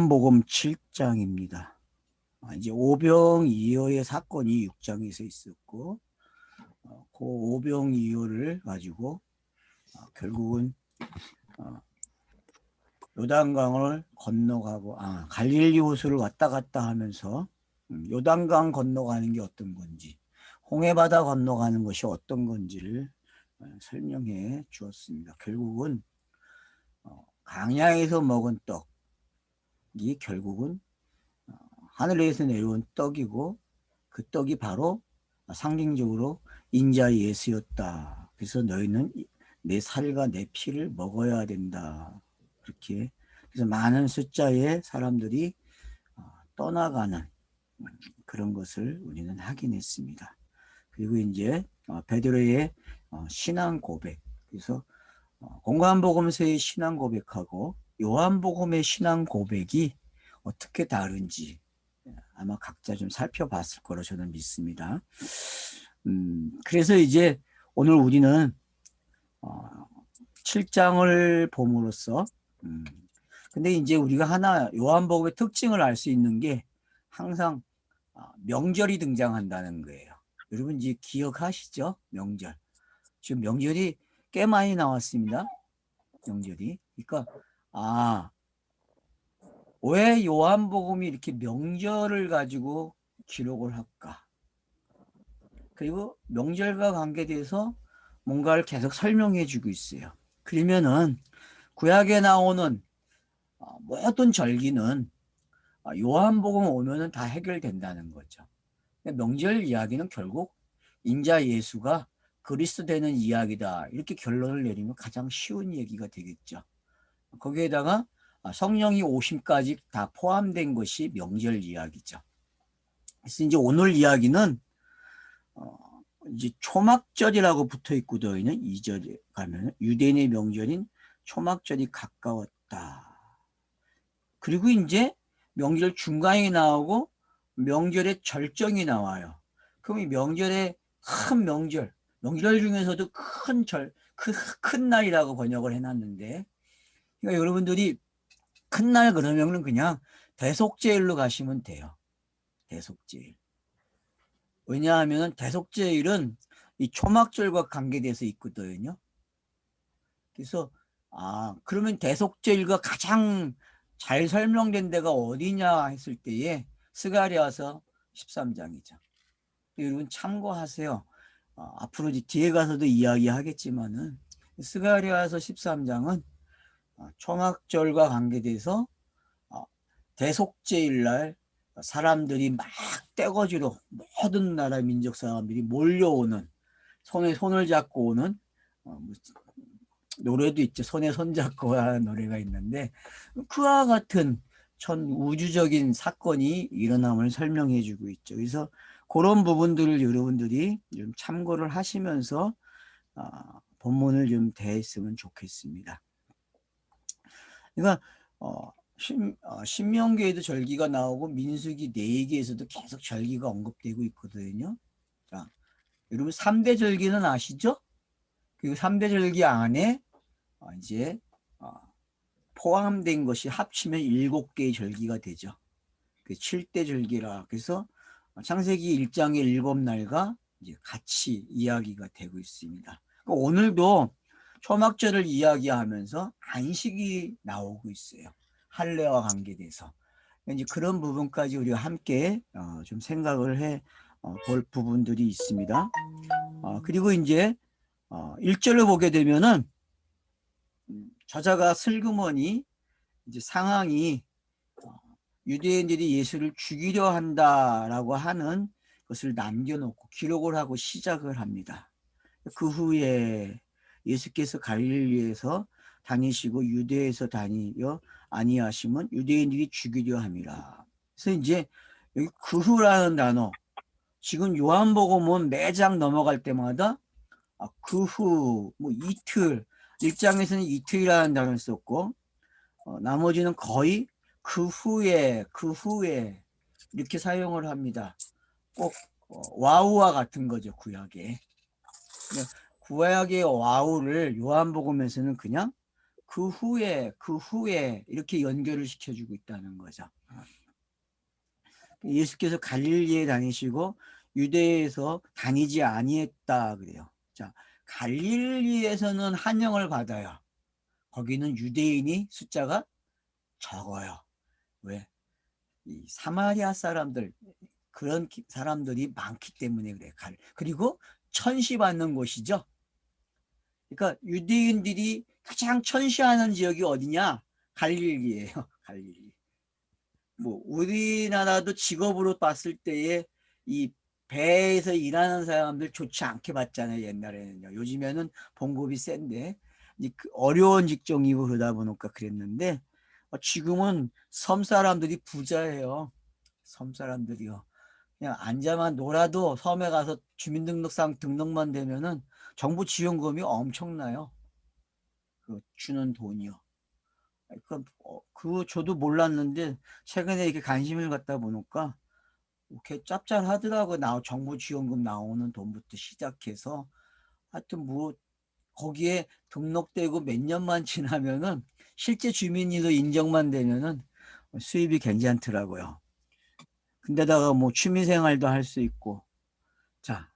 공관복음 7장입니다. 이제 오병이어의 사건이 6장에서 있었고, 그 오병이어를 가지고 결국은 요단강을 건너가고 갈릴리 호수를 왔다 갔다 하면서 요단강 건너가는 게 어떤 건지, 홍해바다 건너가는 것이 어떤 건지를 설명해 주었습니다. 결국은 광야에서 먹은 떡이 결국은 하늘에서 내려온 떡이고, 그 떡이 바로 상징적으로 인자 예수였다. 그래서 너희는 내 살과 내 피를 먹어야 된다. 그렇게. 그래서 많은 숫자의 사람들이 떠나가는 그런 것을 우리는 확인했습니다. 그리고 이제 베드로의 신앙 고백. 그래서 공관복음서의 신앙 고백하고 요한복음의 신앙 고백이 어떻게 다른지 아마 각자 좀 살펴봤을 거로 저는 믿습니다. 그래서 이제 오늘 우리는 7장을 봄으로써 근데 이제 우리가 하나 요한복음의 특징을 알 수 있는 게 항상 명절이 등장한다는 거예요. 여러분 이제 기억하시죠? 명절. 지금 명절이 꽤 많이 나왔습니다. 명절이. 그러니까 왜 요한복음이 이렇게 명절을 가지고 기록을 할까? 그리고 명절과 관계돼서 뭔가를 계속 설명해 주고 있어요. 그러면은 구약에 나오는 모든 절기는 요한복음 오면은 다 해결된다는 거죠. 명절 이야기는 결국 인자 예수가 그리스도 되는 이야기다. 이렇게 결론을 내리면 가장 쉬운 얘기가 되겠죠. 거기에다가 성령이 오심까지 다 포함된 것이 명절 이야기죠. 그래서 이제 오늘 이야기는 이제 초막절이라고 붙어 있거든요. 2절에 가면 유대인의 명절인 초막절이 가까웠다. 그리고 이제 명절 중간이 나오고 명절의 절정이 나와요. 그럼 이 명절의 큰 명절 중에서도 큰 날이라고 번역을 해놨는데, 그러니까 여러분들이 큰 날 그러면은 그냥 대속죄일로 가시면 돼요. 대속죄일. 왜냐하면 대속죄일은 이 초막절과 관계돼서 있거든요. 그래서 그러면 대속죄일과 가장 잘 설명된 데가 어디냐 했을 때에 스가랴서 13장이죠. 여러분 참고하세요. 앞으로 뒤에 가서도 이야기하겠지만은 스가랴서 13장은 초막절과 관계돼서 대속죄일날 사람들이 막 떼거지로 모든 나라 민족 사람들이 몰려오는, 손에 손을 잡고 오는 노래도 있죠. 손에 손 잡고 하는 노래가 있는데, 그와 같은 전 우주적인 사건이 일어남을 설명해 주고 있죠. 그래서 그런 부분들을 여러분들이 좀 참고를 하시면서 본문을 좀 대했으면 좋겠습니다. 그러니까 신명기에도 절기가 나오고 민수기 4기에서도 계속 절기가 언급되고 있거든요. 자, 여러분 3대 절기는 아시죠? 그리고 3대 절기 안에 이제 포함된 것이 합치면 7개의 절기가 되죠. 그 7대 절기라. 그래서 창세기 1장의 7날과 이제 같이 이야기가 되고 있습니다. 오늘도 초막절을 이야기하면서 안식이 나오고 있어요. 할례와 관계돼서. 이제 그런 부분까지 우리가 함께 좀 생각을 해 볼 부분들이 있습니다. 그리고 이제 1절을 보게 되면은 저자가 슬그머니 이제 상황이 유대인들이 예수를 죽이려 한다라고 하는 것을 남겨놓고 기록을 하고 시작을 합니다. 그 후에 예수께서 갈릴리에서 다니시고 유대에서 다니려 아니하시면 유대인들이 죽이려 함이라. 그래서 이제 여기 그 후라는 단어, 지금 요한복음은 매장 넘어갈 때마다 그 후, 뭐 이틀, 1장에서는 이틀이라는 단어를 썼고 나머지는 거의 그 후에 이렇게 사용을 합니다. 꼭 와우와 같은 거죠. 구약의 와우를 요한복음에서는 그냥 그 후에 이렇게 연결을 시켜주고 있다는 거죠. 예수께서 갈릴리에 다니시고 유대에서 다니지 아니했다 그래요. 자, 갈릴리에서는 환영을 받아요. 거기는 유대인이 숫자가 적어요. 왜? 이 사마리아 사람들, 그런 사람들이 많기 때문에 그래. 그리고 천시받는 곳이죠. 그러니까 유대인들이 가장 천시하는 지역이 어디냐? 갈릴리예요. 갈릴리. 뭐 우리나라도 직업으로 봤을 때에 이 배에서 일하는 사람들 좋지 않게 봤잖아요. 옛날에는요. 요즘에는 봉급이 센데 그 어려운 직종이고 그러다 보니까 그랬는데 지금은 섬 사람들이 부자예요. 섬 사람들이요. 그냥 앉아만 놀아도 섬에 가서 주민등록상 등록만 되면은 정부 지원금이 엄청나요. 그 주는 돈이요. 그 저도 몰랐는데 최근에 이렇게 관심을 갖다 보니까 이렇게 짭짤하더라고. 정부 지원금 나오는 돈부터 시작해서 하여튼 뭐 거기에 등록되고 몇 년만 지나면은 실제 주민으로 인정만 되면은 수입이 괜찮더라고요. 근데다가 뭐 취미생활도 할 수 있고. 자,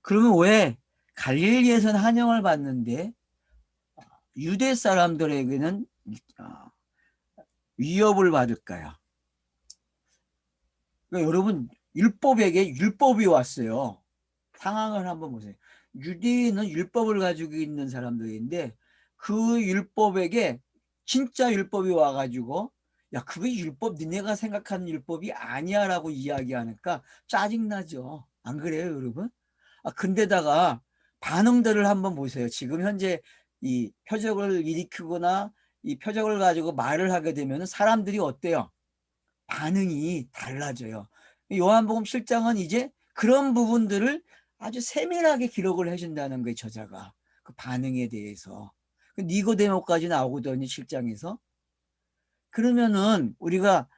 그러면 왜 갈릴리에서는 환영을 받는데 유대 사람들에게는 위협을 받을까요? 그러니까 여러분 율법에게 율법이 왔어요. 상황을 한번 보세요. 유대인은 율법을 가지고 있는 사람들인데 그 율법에게 진짜 율법이 와가지고 야 그게 율법 니네가 생각하는 율법이 아니야 라고 이야기하니까 짜증나죠. 안 그래요 여러분? 근데다가 반응들을 한번 보세요. 지금 현재 이 표적을 일으키거나 이 표적을 가지고 말을 하게 되면 사람들이 어때요? 반응이 달라져요. 요한복음 7장은 이제 그런 부분들을 아주 세밀하게 기록을 해준다는 거예요. 저자가 그 반응에 대해서. 니고데모까지 나오거든요. 7장에서. 그러면은 우리가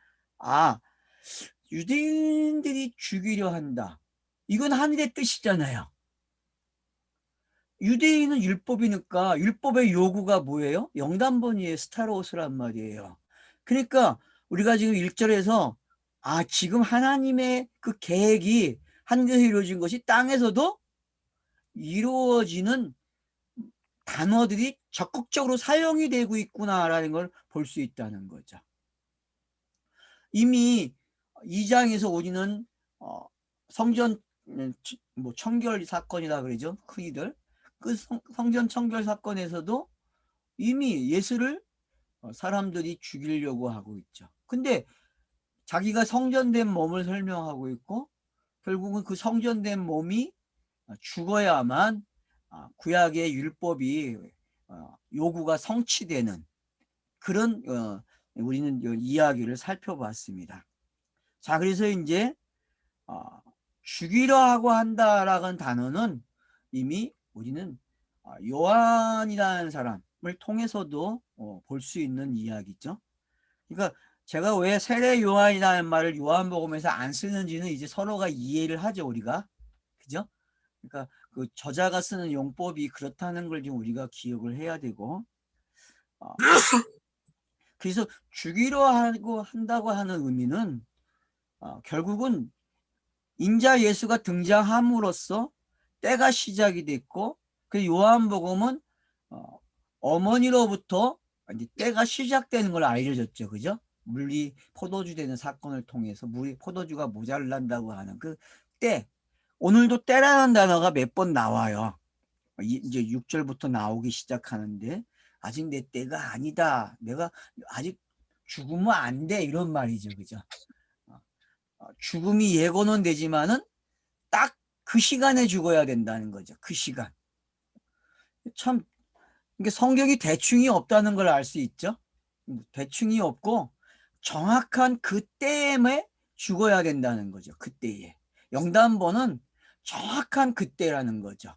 유대인들이 죽이려 한다. 이건 하늘의 뜻이잖아요. 유대인은 율법이니까 율법의 요구가 뭐예요? 영단번이에요. 스타로스란 말이에요. 그러니까 우리가 지금 1절에서 지금 하나님의 그 계획이 하늘에서 이루어진 것이 땅에서도 이루어지는 단어들이 적극적으로 사용이 되고 있구나라는 걸 볼 수 있다는 거죠. 이미 2장에서 우리는 성전 뭐 청결 사건이라 그러죠. 흔히들 그 성전 청결 사건에서도 이미 예수를 사람들이 죽이려고 하고 있죠. 근데 자기가 성전된 몸을 설명하고 있고 결국은 그 성전된 몸이 죽어야만 구약의 율법이 요구가 성취되는 그런 우리는 이야기를 살펴봤습니다. 자, 그래서 이제 죽이려 하고 한다라는 단어는 이미 우리는 요한이라는 사람을 통해서도 볼 수 있는 이야기죠. 그러니까 제가 왜 세례 요한이라는 말을 요한복음에서 안 쓰는지는 이제 서로가 이해를 하죠, 우리가. 그죠? 그러니까 그 저자가 쓰는 용법이 그렇다는 걸 좀 우리가 기억을 해야 되고. 그래서 죽이려 하고 한다고 하는 의미는 결국은 인자 예수가 등장함으로써 때가 시작이 됐고 그 요한복음은 어머니로부터 이제 때가 시작되는 걸 알려줬죠. 그죠? 물리 포도주 되는 사건을 통해서 포도주가 모자란다고 하는 그 때. 오늘도 때라는 단어가 몇 번 나와요. 이제 6절부터 나오기 시작하는데 아직 내 때가 아니다. 내가 아직 죽으면 안 돼. 이런 말이죠. 그죠? 죽음이 예고는 되지만은 딱 그 시간에 죽어야 된다는 거죠. 그 시간. 참 이게 성경이 대충이 없다는 걸 알 수 있죠. 대충이 없고 정확한 그때에 죽어야 된다는 거죠. 그때에. 영단본은 정확한 그때라는 거죠.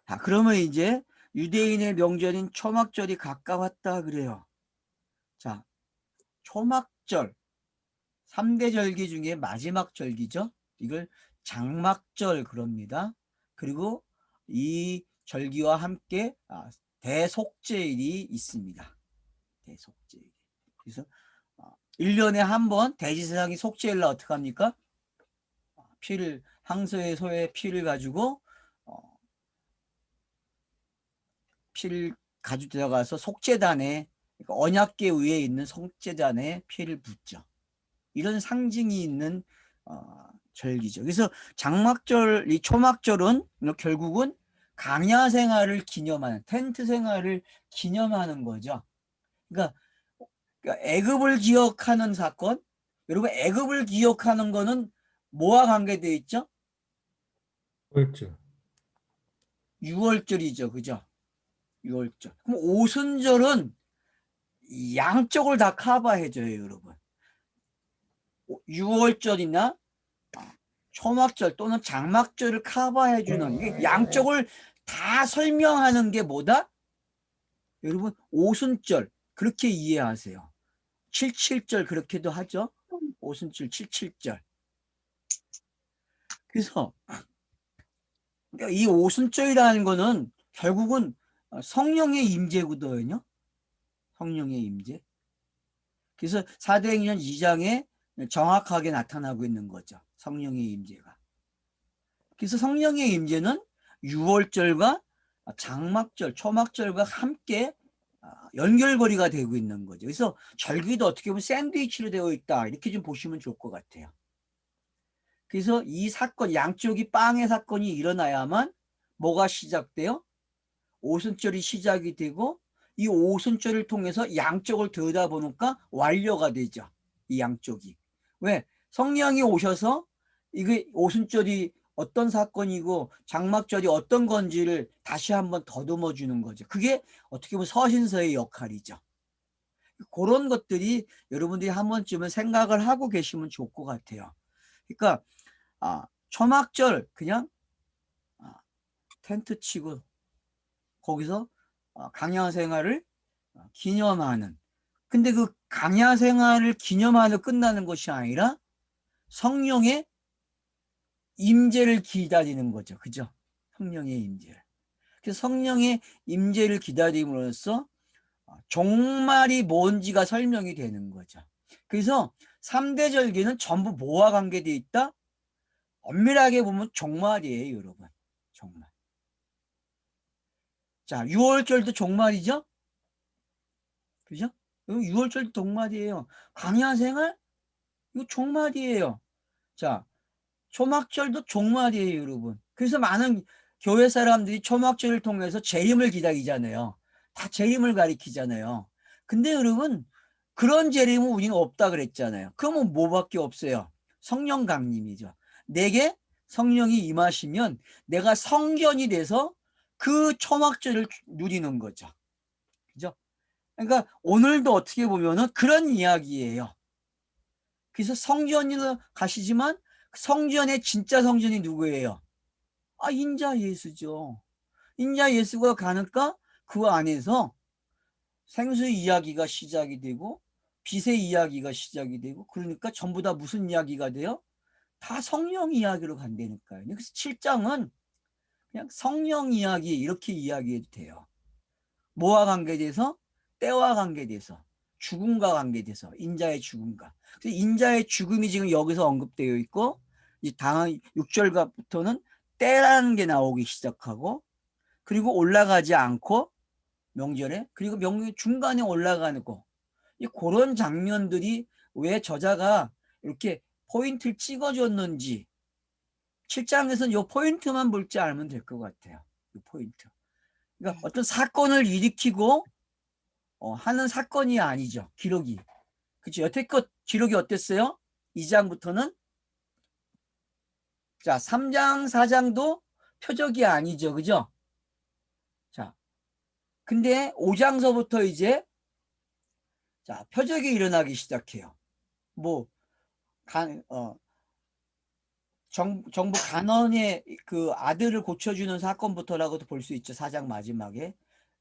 자, 그러면 이제 유대인의 명절인 초막절이 가까웠다 그래요. 자, 초막절 3대 절기 중에 마지막 절기죠. 이걸 장막절 그럽니다. 그리고 이 절기와 함께 대속죄일이 있습니다. 대속죄일. 그래서 1년에 한 번 대지사장이 속죄일 날 어떻게 합니까? 피를 항소의 소의 피를 가지고 피를 가지고 들어가서 속죄단에 그러니까 언약궤 위에 있는 속죄단에 피를 붓죠. 이런 상징이 있는 절기죠. 그래서 장막절, 이 초막절은 결국은 강야 생활을 기념하는 텐트 생활을 기념하는 거죠. 그러니까 애굽을 기억하는 사건. 여러분 애굽을 기억하는 거는 뭐와 관계되어 있죠? 그렇죠. 6월절이죠. 그죠? 6월절. 그럼 오순절은 양쪽을 다 커버해줘요, 여러분. 6월절이나 초막절 또는 장막절을 커버해주는 양쪽을 다 설명하는 게 뭐다? 여러분 오순절 그렇게 이해하세요. 77절 그렇게도 하죠. 오순절 77절. 그래서 이 오순절이라는 거는 결국은 성령의 임재거든요. 성령의 임재. 그래서 사도행전 2장에 정확하게 나타나고 있는 거죠. 성령의 임재가. 그래서 성령의 임재는 6월절과 장막절, 초막절과 함께 연결고리가 되고 있는 거죠. 그래서 절기도 어떻게 보면 샌드위치로 되어 있다. 이렇게 좀 보시면 좋을 것 같아요. 그래서 이 사건, 양쪽이 빵의 사건이 일어나야만 뭐가 시작돼요? 오순절이 시작이 되고 이 오순절을 통해서 양쪽을 들여다보니까 완료가 되죠. 이 양쪽이. 왜? 성령이 오셔서 이게 오순절이 어떤 사건이고 장막절이 어떤 건지를 다시 한번 더듬어 주는 거죠. 그게 어떻게 보면 서신서의 역할이죠. 그런 것들이 여러분들이 한 번쯤은 생각을 하고 계시면 좋을 것 같아요. 그러니까 초막절 그냥 텐트 치고 거기서 강야 생활을 기념하는. 근데 그 강야 생활을 기념하는 끝나는 것이 아니라 성령의 임재를 기다리는 거죠. 그죠? 성령의 임재를. 그래서 성령의 임재를 기다림으로써 종말이 뭔지가 설명이 되는 거죠. 그래서 3대 절기는 전부 뭐와 관계되어 있다? 엄밀하게 보면 종말이에요, 여러분. 종말. 자, 6월절도 종말이죠? 그죠? 6월절도 종말이에요. 강야생활? 이거 종말이에요. 자, 초막절도 종말이에요, 여러분. 그래서 많은 교회 사람들이 초막절을 통해서 재림을 기다리잖아요. 다 재림을 가리키잖아요. 근데 여러분, 그런 재림은 우리는 없다 그랬잖아요. 그러면 뭐밖에 없어요? 성령 강림이죠. 내게 성령이 임하시면 내가 성전이 돼서 그 초막절을 누리는 거죠. 그죠? 그러니까 오늘도 어떻게 보면은 그런 이야기예요. 그래서 성전으로 가시지만 성전의 진짜 성전이 누구예요? 인자 예수죠. 인자 예수가 가니까 그 안에서 생수 이야기가 시작이 되고 빛의 이야기가 시작이 되고 그러니까 전부 다 무슨 이야기가 돼요? 다 성령 이야기로 간다니까요. 그래서 7장은 그냥 성령 이야기 이렇게 이야기해도 돼요. 뭐와 관계돼서? 때와 관계돼서 죽음과 관계돼서 인자의 죽음과. 그래서 인자의 죽음이 지금 여기서 언급되어 있고 이 다음 6절부터는 때라는 게 나오기 시작하고 그리고 올라가지 않고 명절에 그리고 명절 중간에 올라가는 거 그런 장면들이 왜 저자가 이렇게 포인트를 찍어줬는지 7장에서는 이 포인트만 볼 줄 알면 될 것 같아요. 이 포인트. 그러니까 어떤 사건을 일으키고 하는 사건이 아니죠. 기록이. 그렇죠. 여태껏 기록이 어땠어요? 2장부터는 자 3장 4장도 표적이 아니죠. 그죠? 자 근데 5장서부터 이제 자 표적이 일어나기 시작해요. 뭐 정부 간원의 그 아들을 고쳐주는 사건부터라고도 볼 수 있죠. 4장 마지막에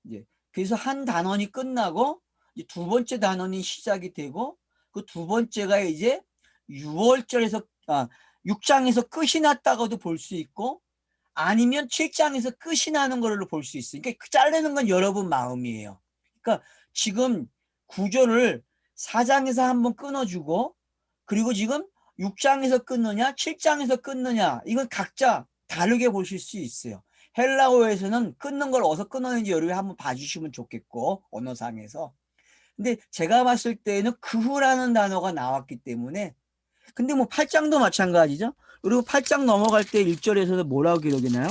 이제 그래서 한 단원이 끝나고 이제 두 번째 단원이 시작이 되고 그 두 번째가 이제 6월절에서 6장에서 끝이 났다고도 볼 수 있고 아니면 7장에서 끝이 나는 걸로 볼 수 있어요. 그러니까 자르는 건 여러분 마음이에요. 그러니까 지금 구조를 4장에서 한번 끊어주고, 그리고 지금 6장에서 끊느냐 7장에서 끊느냐, 이건 각자 다르게 보실 수 있어요. 헬라어에서는 끊는 걸 어디서 끊었는지 여러분이 한번 봐주시면 좋겠고, 언어상에서. 근데 제가 봤을 때는 그후라는 단어가 나왔기 때문에. 근데 뭐 8장도 마찬가지죠. 그리고 8장 넘어갈 때 1절에서는 뭐라고 기록이나요?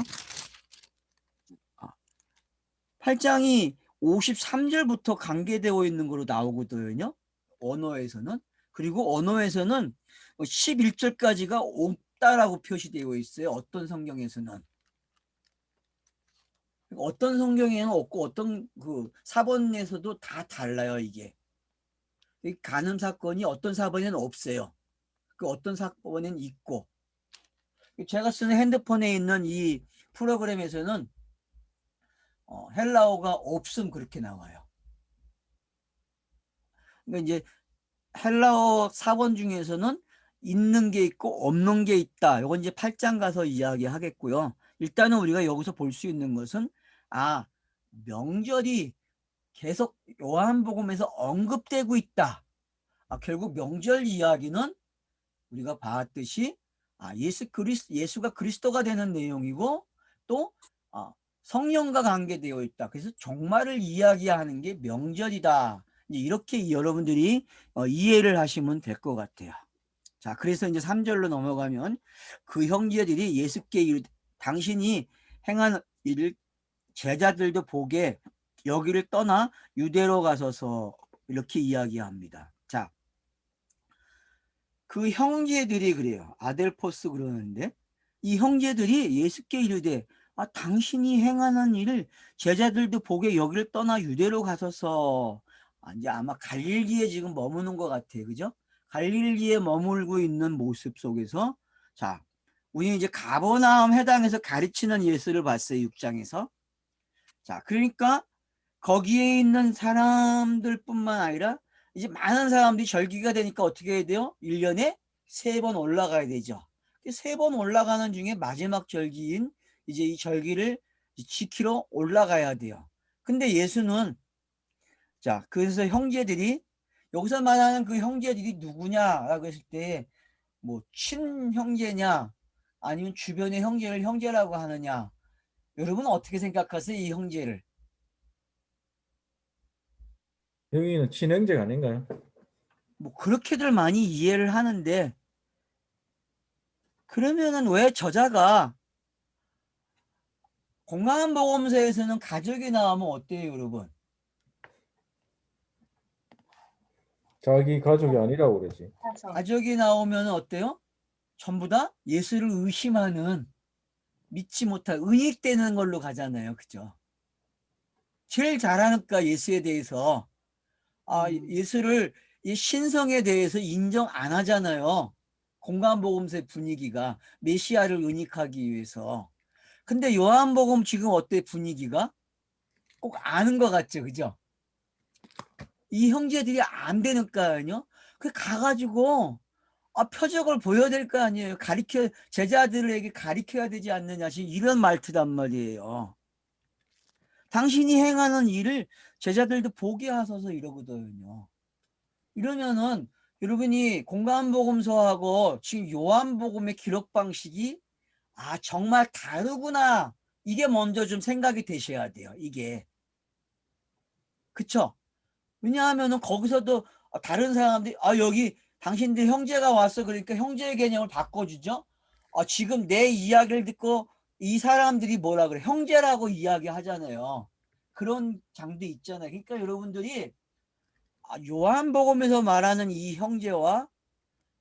8장이 53절부터 관계되어 있는 거로 나오거든요. 언어에서는. 그리고 언어에서는 11절까지가 없다라고 표시되어 있어요. 어떤 성경에서는. 어떤 성경에는 없고 어떤 그 사본에서도 다 달라요, 이게. 간음 사건이 어떤 사본에는 없어요. 그 어떤 사본에는 있고. 제가 쓰는 핸드폰에 있는 이 프로그램에서는 헬라어가 없음 그렇게 나와요. 그러니까 이제 헬라어 사본 중에서는 있는 게 있고 없는 게 있다. 이건 이제 8장 가서 이야기하겠고요. 일단은 우리가 여기서 볼 수 있는 것은 명절이 계속 요한복음에서 언급되고 있다. 결국 명절 이야기는 우리가 봤듯이 예수가 그리스도가 되는 내용이고, 또 성령과 관계되어 있다. 그래서 종말을 이야기하는 게 명절이다. 이렇게 여러분들이 이해를 하시면 될 것 같아요. 자, 그래서 이제 3절로 넘어가면 그 형제들이 예수께 이르되 당신이 행한 일을 제자들도 보게 여기를 떠나 유대로 가소서, 이렇게 이야기합니다. 자, 그 형제들이 그래요. 아델포스 그러는데, 이 형제들이 예수께 이르되 당신이 행하는 일을 제자들도 보게 여기를 떠나 유대로 가소서. 이제 아마 갈릴리에 지금 머무는 것 같아요. 그죠? 갈릴리에 머물고 있는 모습 속에서, 자, 우리 이제 가버나움 해당에서 가르치는 예수를 봤어요. 6장에서. 자, 그러니까 거기에 있는 사람들뿐만 아니라 이제 많은 사람들이 절기가 되니까 어떻게 해야 돼요? 1년에 3번 올라가야 되죠. 3번 올라가는 중에 마지막 절기인 이제 이 절기를 지키러 올라가야 돼요. 근데 예수는, 자, 그래서 형제들이, 여기서 말하는 그 형제들이 누구냐라고 했을 때 뭐 친형제냐 아니면 주변의 형제를 형제라고 하느냐, 여러분 어떻게 생각하세요? 이 형제를. 여기는 친형제가 아닌가요? 뭐 그렇게들 많이 이해를 하는데, 그러면은 왜 저자가 건강한 보험사에서는 가족이 나오면 어때요, 여러분? 자기 가족이 아니라고 그러지. 가족이 나오면 어때요? 전부 다 예수를 의심하는, 믿지 못할, 은닉되는 걸로 가잖아요. 그죠? 제일 잘하니까 예수에 대해서, 예수를, 이 신성에 대해서 인정 안 하잖아요. 공간복음서의 분위기가 메시아를 은닉하기 위해서. 근데 요한복음 지금 어때, 분위기가? 꼭 아는 것 같죠, 그죠? 이 형제들이 안 되니까요. 그 가가지고 표적을 보여야 될 거 아니에요. 제자들에게 가리켜야 되지 않느냐, 이런 말투단 말이에요. 당신이 행하는 일을 제자들도 보게 하소서, 이러거든요. 이러면은 여러분이 공간복음서하고 지금 요한복음의 기록 방식이 정말 다르구나, 이게 먼저 좀 생각이 되셔야 돼요. 이게. 그쵸? 왜냐하면은 거기서도 다른 사람들이 여기 당신들 형제가 왔어, 그러니까 형제의 개념을 바꿔주죠. 지금 내 이야기를 듣고 이 사람들이 뭐라 그래, 형제라고 이야기하잖아요. 그런 장도 있잖아요. 그러니까 여러분들이 요한복음에서 말하는 이 형제와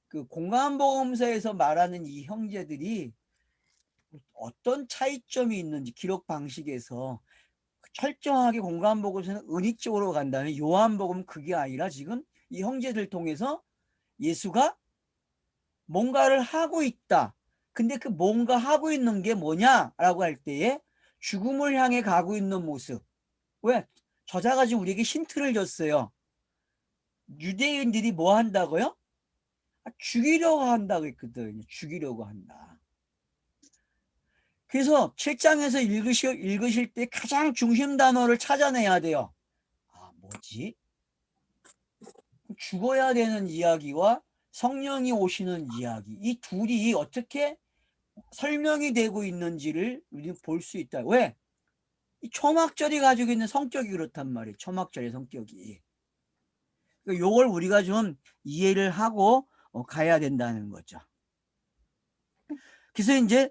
그 공간복음서에서 말하는 이 형제들이 어떤 차이점이 있는지, 기록 방식에서 철저하게 공간복음서는 은익 쪽으로 간다면, 요한복음은 그게 아니라 지금 이 형제들 통해서 예수가 뭔가를 하고 있다. 근데 그 뭔가 하고 있는 게 뭐냐라고 할 때에 죽음을 향해 가고 있는 모습. 왜? 저자가 지금 우리에게 힌트를 줬어요. 유대인들이 뭐 한다고요? 죽이려고 한다고 했거든요. 죽이려고 한다. 그래서 7장에서 읽으실 때 가장 중심 단어를 찾아내야 돼요. 아, 뭐지? 죽어야 되는 이야기와 성령이 오시는 이야기, 이 둘이 어떻게 설명이 되고 있는지를 우리는 볼 수 있다. 왜? 이 초막절이 가지고 있는 성격이 그렇단 말이에요. 초막절의 성격이. 요걸 우리가 좀 이해를 하고 가야 된다는 거죠. 그래서 이제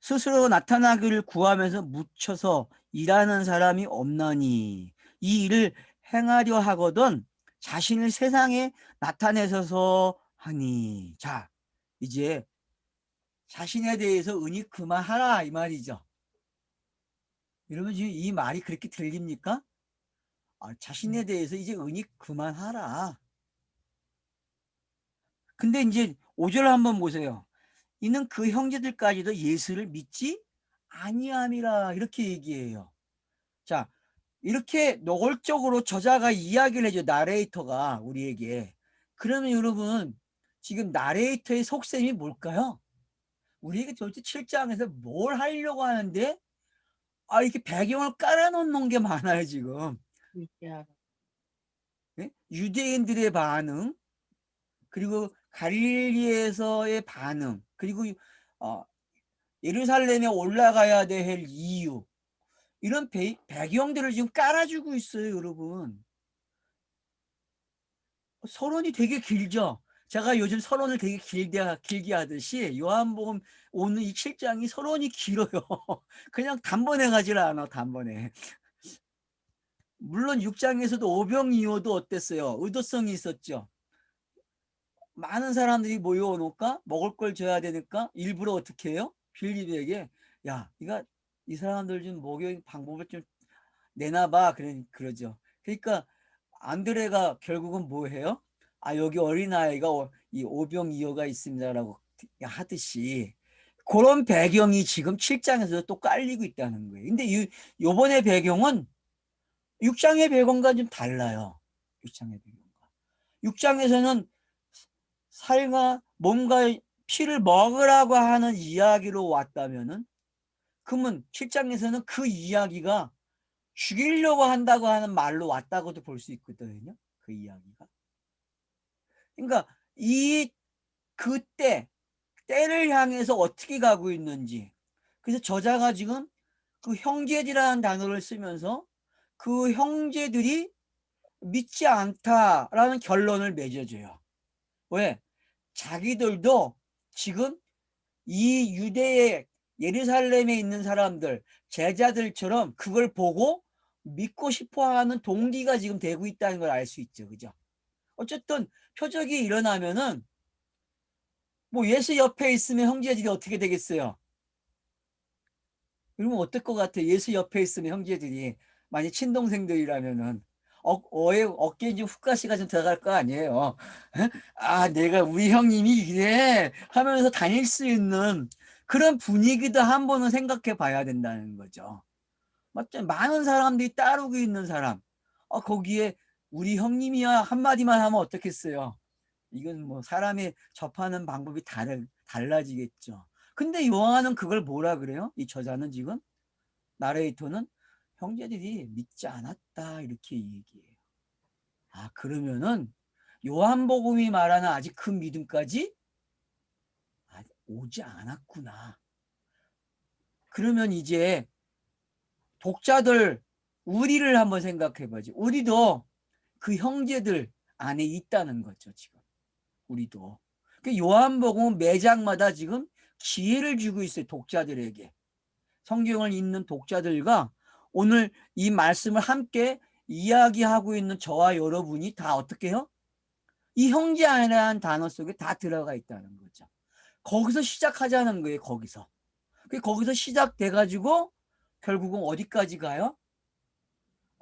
스스로 나타나기를 구하면서 묻혀서 일하는 사람이 없나니 이 일을 행하려 하거든 자신을 세상에 나타내서서 하니. 자, 이제 자신에 대해서 은히 그만하라 이 말이죠. 여러분 지금 이 말이 그렇게 들립니까? 자신에 대해서 이제 은히 그만하라. 근데 이제 5절 한번 보세요. 이는 그 형제들까지도 예수를 믿지 아니함이라 이렇게 얘기해요. 자, 이렇게 노골적으로 저자가 이야기를 해줘. 나레이터가 우리에게. 그러면 여러분 지금 나레이터의 속셈이 뭘까요? 우리에게 도대체 7장에서 뭘 하려고 하는데 이렇게 배경을 깔아놓는 게 많아요 지금. 네? 유대인들의 반응, 그리고 갈릴리에서의 반응, 그리고 예루살렘에 올라가야 될 이유, 이런 배경들을 지금 깔아주고 있어요 여러분. 서론이 되게 길죠. 제가 요즘 서론을 되게 길게 하듯이 요한복음 오늘 이 7장이 서론이 길어요. 그냥 단번에 가질 않아. 단번에. 물론 6장에서도 오병이어도 어땠어요? 의도성이 있었죠. 많은 사람들이 모여오니까 먹을 걸 줘야 되니까 일부러 어떻게 해요? 빌립에게 야, 이 사람들 좀 먹여 방법을 좀 내놔봐. 그러죠. 그러니까 안드레가 결국은 뭐 해요? 여기 어린아이가 이 오병이어가 있습니다라고 하듯이 그런 배경이 지금 7장에서 또 깔리고 있다는 거예요. 근데 요번에 배경은 6장의 배경과 좀 달라요. 6장의 배경과. 6장에서는 살과 몸과 피를 먹으라고 하는 이야기로 왔다면은 그러면 7장에서는 그 이야기가 죽이려고 한다고 하는 말로 왔다고도 볼 수 있거든요. 그 이야기가. 그러니까 그때 때를 향해서 어떻게 가고 있는지. 그래서 저자가 지금 그 형제들이라는 단어를 쓰면서 그 형제들이 믿지 않다라는 결론을 맺어줘요. 왜? 자기들도 지금 이 유대의 예루살렘에 있는 사람들, 제자들처럼 그걸 보고 믿고 싶어 하는 동기가 지금 되고 있다는 걸 알 수 있죠. 그죠? 어쨌든 표적이 일어나면은 뭐 예수 옆에 있으면 형제들이 어떻게 되겠어요? 그러면 어떨 것 같아요? 예수 옆에 있으면 형제들이 만약 친동생들이라면은 어깨에 좀 훅가시가 좀 들어갈 거 아니에요. 내가 우리 형님이 이래 하면서 다닐 수 있는 그런 분위기도 한 번은 생각해 봐야 된다는 거죠. 맞죠? 많은 사람들이 따르고 있는 사람. 거기에 우리 형님이야 한마디만 하면 어떻겠어요? 이건 뭐 사람이 접하는 방법이 달라지겠죠. 근데 요한은 그걸 뭐라 그래요? 이 저자는 지금 나레이터는 형제들이 믿지 않았다 이렇게 얘기해요. 그러면은 요한복음이 말하는 아직 큰 믿음까지 오지 않았구나. 그러면 이제 독자들 우리를 한번 생각해 보지. 우리도 그 형제들 안에 있다는 거죠 지금. 우리도. 요한복음은 매 장마다 지금 기회를 주고 있어요. 독자들에게. 성경을 읽는 독자들과 오늘 이 말씀을 함께 이야기하고 있는 저와 여러분이 다 어떻게 해요? 이 형제라는 단어 속에 다 들어가 있다는 거죠. 거기서 시작하자는 거예요. 거기서 시작돼가지고 결국은 어디까지 가요?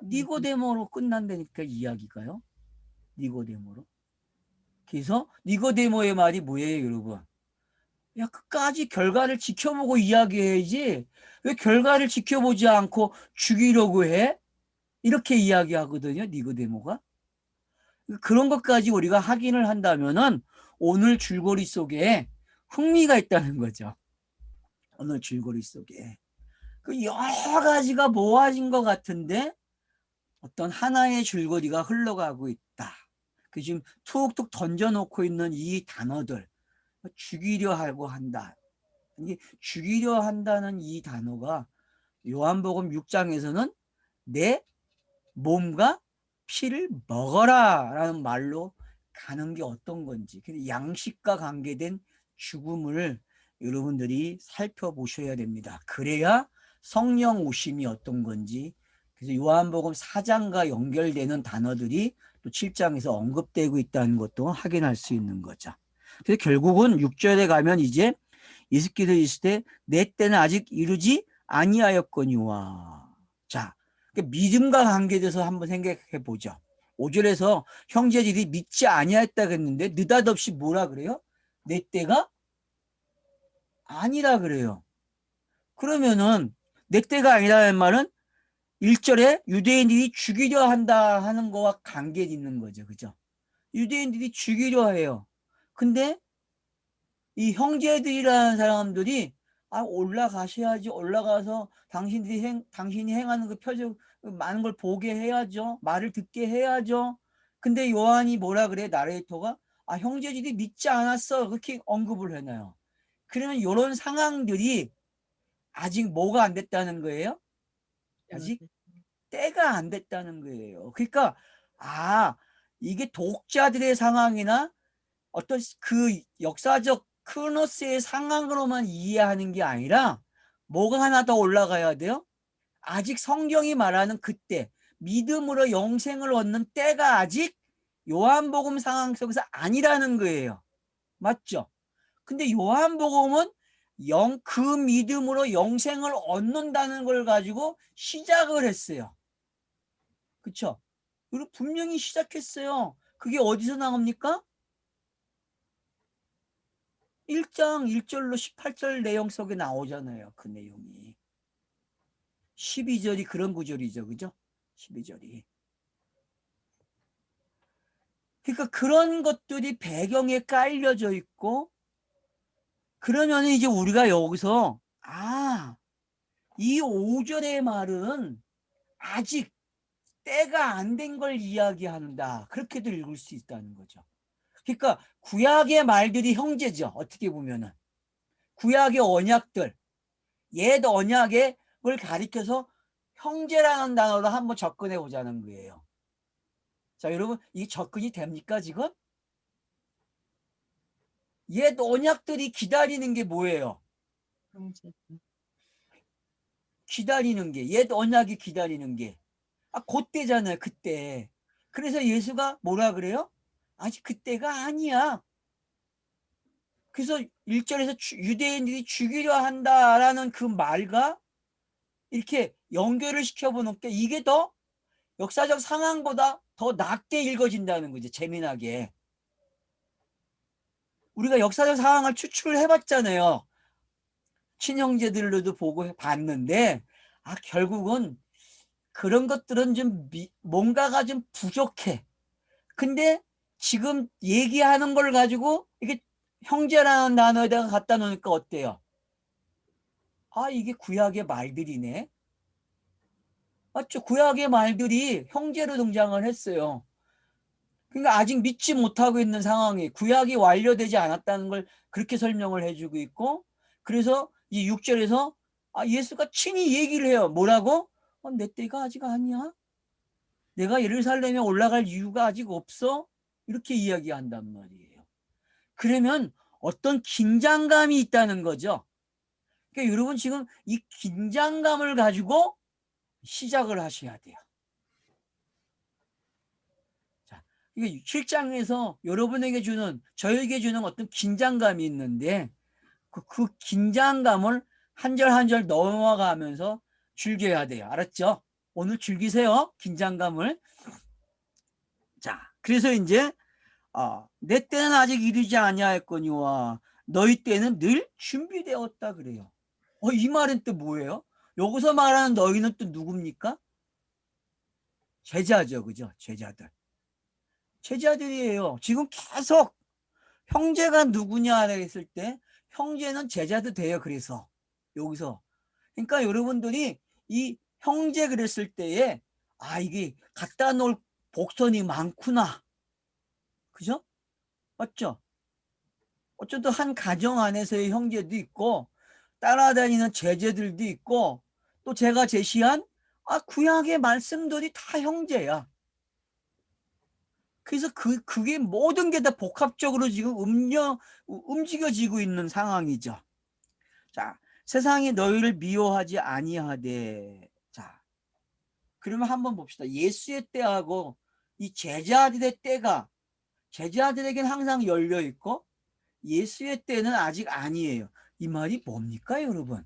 니고데모로 끝난다니까 이야기가요. 니고데모로. 그래서 니고데모의 말이 뭐예요 여러분? 끝까지 결과를 지켜보고 이야기해야지 왜 결과를 지켜보지 않고 죽이려고 해? 이렇게 이야기하거든요. 니고데모가. 그런 것까지 우리가 확인을 한다면은 오늘 줄거리 속에 흥미가 있다는 거죠. 오늘 줄거리 속에. 그 여러 가지가 모아진 것 같은데 어떤 하나의 줄거리가 흘러가고 있다. 그 지금 툭툭 던져놓고 있는 이 단어들, 죽이려 하고 한다. 이게 죽이려 한다는 이 단어가 요한복음 6장에서는 내 몸과 피를 먹어라 라는 말로 가는 게 어떤 건지, 양식과 관계된 죽음을 여러분들이 살펴보셔야 됩니다. 그래야 성령 오심이 어떤 건지, 그래서 요한복음 4장과 연결되는 단어들이 또 7장에서 언급되고 있다는 것도 확인할 수 있는 거죠. 그래서 결국은 6절에 가면 이제 예수께서 이르시되 내 때는 아직 이르지 아니하였거니와. 자, 믿음과 관계돼서 한번 생각해 보죠. 5절에서 형제들이 믿지 아니하였다 그랬는데 느닷없이 뭐라 그래요? 내 때가 아니라 그래요. 그러면은 내 때가 아니라는 말은 1절에 유대인들이 죽이려 한다 하는 거와 관계 있는 거죠. 그죠? 유대인들이 죽이려 해요. 근데 이 형제들이라는 사람들이 올라가셔야지, 올라가서 당신이 행하는 그 표적 많은 걸 보게 해야죠. 말을 듣게 해야죠. 근데 요한이 뭐라 그래? 나레이터가 형제들이 믿지 않았어. 그렇게 언급을 해놔요. 그러면 이런 상황들이 아직 뭐가 안 됐다는 거예요? 아직 때가 안 됐다는 거예요. 그러니까 이게 독자들의 상황이나 어떤 그 역사적 크로노스의 상황으로만 이해하는 게 아니라 뭐가 하나 더 올라가야 돼요? 아직 성경이 말하는 그때 믿음으로 영생을 얻는 때가 아직 요한복음 상황 속에서 아니라는 거예요. 맞죠? 근데 요한복음은 그 믿음으로 영생을 얻는다는 걸 가지고 시작을 했어요. 그쵸? 그리고 분명히 시작했어요. 그게 어디서 나옵니까? 1장 1절로 18절 내용 속에 나오잖아요. 그 내용이. 12절이 그런 구절이죠. 그죠? 12절이. 그러니까 그런 것들이 배경에 깔려져 있고, 그러면 이제 우리가 여기서 이 5절의 말은 아직 때가 안 된 걸 이야기한다. 그렇게도 읽을 수 있다는 거죠. 그러니까 구약의 말들이 형제죠. 어떻게 보면은. 구약의 언약들, 옛 언약을 가리켜서 형제라는 단어로 한번 접근해 보자는 거예요. 자, 여러분, 이게 접근이 됩니까, 지금? 옛 언약들이 기다리는 게 뭐예요? 기다리는 게, 옛 언약이 기다리는 게. 그때잖아요, 그때. 그래서 예수가 뭐라 그래요? 아직 그때가 아니야. 그래서 1절에서 유대인들이 죽이려 한다라는 그 말과 이렇게 연결을 시켜보는 게 이게 더 역사적 상황보다 더 낮게 읽어진다는 거죠. 재미나게. 우리가 역사적 상황을 추출을 해봤잖아요. 친형제들로도 보고 봤는데 결국은 그런 것들은 좀 뭔가가 좀 부족해. 근데 지금 얘기하는 걸 가지고 이게 형제라는 단어에다가 갖다 놓으니까 어때요? 이게 구약의 말들이네. 맞죠? 구약의 말들이 형제로 등장을 했어요. 그러니까 아직 믿지 못하고 있는 상황이 구약이 완료되지 않았다는 걸 그렇게 설명을 해주고 있고, 그래서 이 6절에서 예수가 친히 얘기를 해요. 뭐라고? 내 때가 아직 아니야. 내가 예루살렘에 올라갈 이유가 아직 없어. 이렇게 이야기한단 말이에요. 그러면 어떤 긴장감이 있다는 거죠. 그러니까 여러분 지금 이 긴장감을 가지고 시작을 하셔야 돼요. 자, 이게 7장에서 여러분에게 주는, 저에게 주는 어떤 긴장감이 있는데 그 긴장감을 한 절 한 절 넘어가면서 즐겨야 돼요. 알았죠? 오늘 즐기세요. 긴장감을. 자, 그래서 이제 내 때는 아직 이르지 아니하였거니와 너희 때는 늘 준비되었다 그래요. 이 말은 또 뭐예요? 여기서 말하는 너희는 또 누굽니까? 제자죠. 그죠? 제자들이에요. 지금 계속 형제가 누구냐 했을 때 형제는 제자도 돼요. 그래서 여기서. 그러니까 여러분들이 이 형제 그랬을 때에 이게 갖다 놓을 복선이 많구나. 그죠? 맞죠? 어쨌든 한 가정 안에서의 형제도 있고 따라다니는 제자들도 있고 또 제가 제시한 구약의 말씀들이 다 형제야. 그래서 그게 모든 게 다 복합적으로 지금 움직여지고 있는 상황이죠. 자, 세상이 너희를 미워하지 아니하되. 자, 그러면 한번 봅시다. 예수의 때하고 이 제자들의 때가 제자들에게는 항상 열려 있고 예수의 때는 아직 아니에요. 이 말이 뭡니까, 여러분?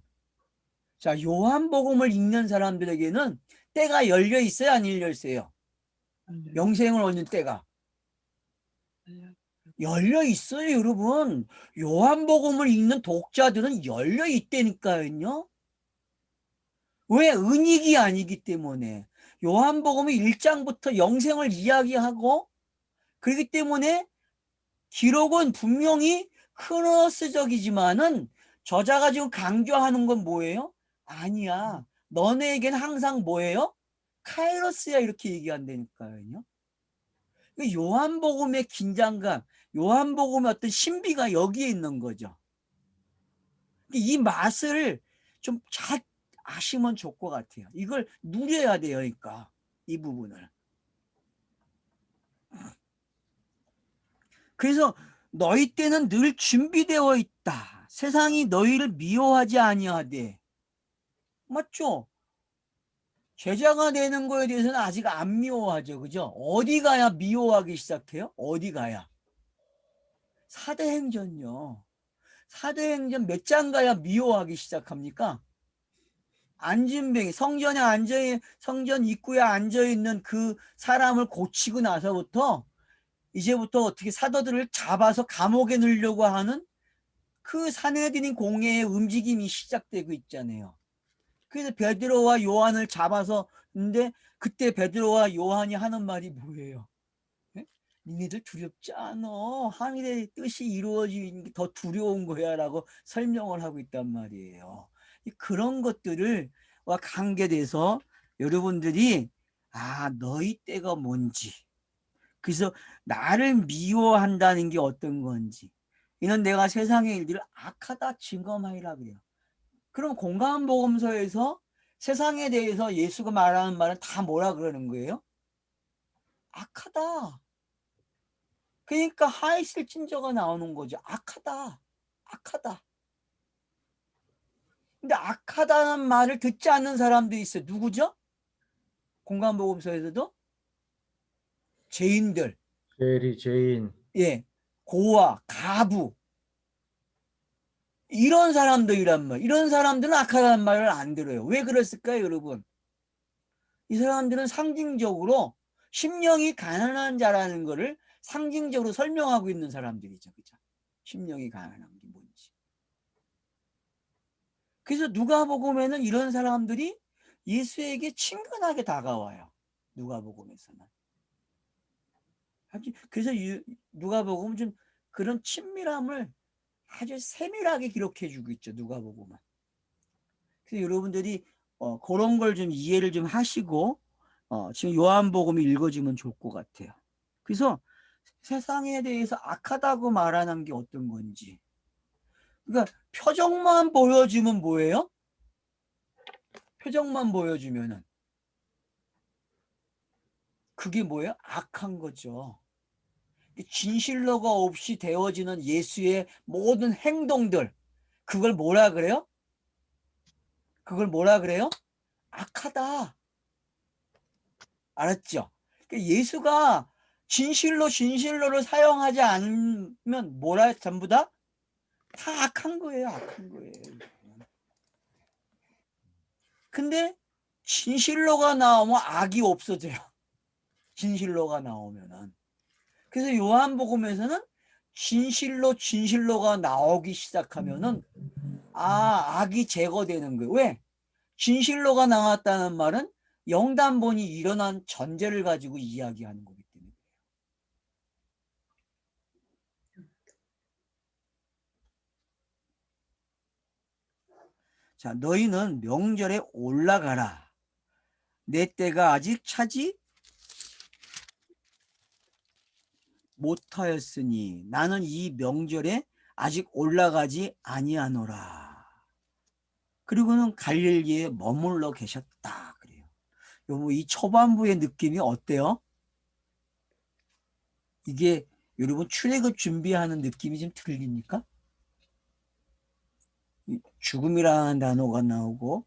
자, 요한복음을 읽는 사람들에게는 때가 열려 있어요, 안 열려 있어요? 영생을 얻는 때가 열려 있어요, 여러분. 요한복음을 읽는 독자들은 열려 있다니까요. 왜? 은익이 아니기 때문에. 요한복음이 1장부터 영생을 이야기하고 그렇기 때문에 기록은 분명히 크로스적이지만은 저자가 지금 강조하는 건 뭐예요? 아니야. 너네에겐 항상 뭐예요? 카이로스야, 이렇게 얘기한다니까요. 요한복음의 긴장감, 요한복음의 어떤 신비가 여기에 있는 거죠. 이 맛을 좀 잘 아시면 좋을 것 같아요. 이걸 누려야 돼요. 그러니까 이 부분을. 그래서 너희 때는 늘 준비되어 있다. 세상이 너희를 미워하지 아니하되. 맞죠? 제자가 되는 거에 대해서는 아직 안 미워하죠. 그죠? 어디 가야 미워하기 시작해요? 어디 가야? 사도행전요. 사도행전 몇 장 가야 미워하기 시작합니까? 안진뱅이 성전 입구에 앉아있는 그 사람을 고치고 나서부터 이제부터 어떻게 사도들을 잡아서 감옥에 넣으려고 하는 그 사내들인 공회의 움직임이 시작되고 있잖아요. 그래서 베드로와 요한을 잡아서 근데 그때 베드로와 요한이 하는 말이 뭐예요? 네? 니네들 두렵지 않아. 하늘의 뜻이 이루어지는 게 더 두려운 거야 라고 설명을 하고 있단 말이에요. 그런 것들을 관계돼서 여러분들이 너희 때가 뭔지, 그래서 나를 미워한다는 게 어떤 건지, 이는 내가 세상의 일들을 악하다 증거하리라 그래요. 그럼 공감복음서에서 세상에 대해서 예수가 말하는 말은 다 뭐라 그러는 거예요? 악하다. 그러니까 하이슬진저가 나오는 거죠. 악하다. 악하다. 근데 악하다는 말을 듣지 않는 사람도 있어요. 누구죠? 공감복음서에서도 죄인들, 제리 제인. 예, 고아, 가부, 이런 사람들이란 말. 이런 사람들은 악하다는 말을 안 들어요. 왜 그랬을까요, 여러분? 이 사람들은 상징적으로 심령이 가난한 자라는 것을 상징적으로 설명하고 있는 사람들이죠. 그죠? 심령이 가난한 게 뭔지. 그래서 누가복음에는 이런 사람들이 예수에게 친근하게 다가와요. 누가복음에서는. 그래서 누가복음은 좀 그런 친밀함을 아주 세밀하게 기록해주고 있죠. 누가복음은. 그래서 여러분들이 그런 걸 좀 이해를 좀 하시고 지금 요한복음이 읽어지면 좋을 것 같아요. 그래서 세상에 대해서 악하다고 말하는 게 어떤 건지. 그러니까 표정만 보여주면 뭐예요? 표정만 보여주면은 그게 뭐예요? 악한 거죠. 진실로가 없이 되어지는 예수의 모든 행동들, 그걸 뭐라 그래요? 그걸 뭐라 그래요? 악하다. 알았죠? 예수가 진실로를 사용하지 않으면 뭐라 전부 다 악한 거예요. 악한 거예요. 근데 진실로가 나오면 악이 없어져요. 진실로가 나오면은. 그래서 요한복음에서는 진실로가 나오기 시작하면은 악이 제거되는 거예요. 왜? 진실로가 나왔다는 말은 영단본이 일어난 전제를 가지고 이야기하는 거기 때문에. 자, 너희는 명절에 올라가라. 내 때가 아직 차지 못하였으니 나는 이 명절에 아직 올라가지 아니하노라. 그리고는 갈릴리에 머물러 계셨다. 그래요. 여러분, 이 초반부의 느낌이 어때요? 이게 여러분 출애굽 준비하는 느낌이 좀 들립니까? 죽음이라는 단어가 나오고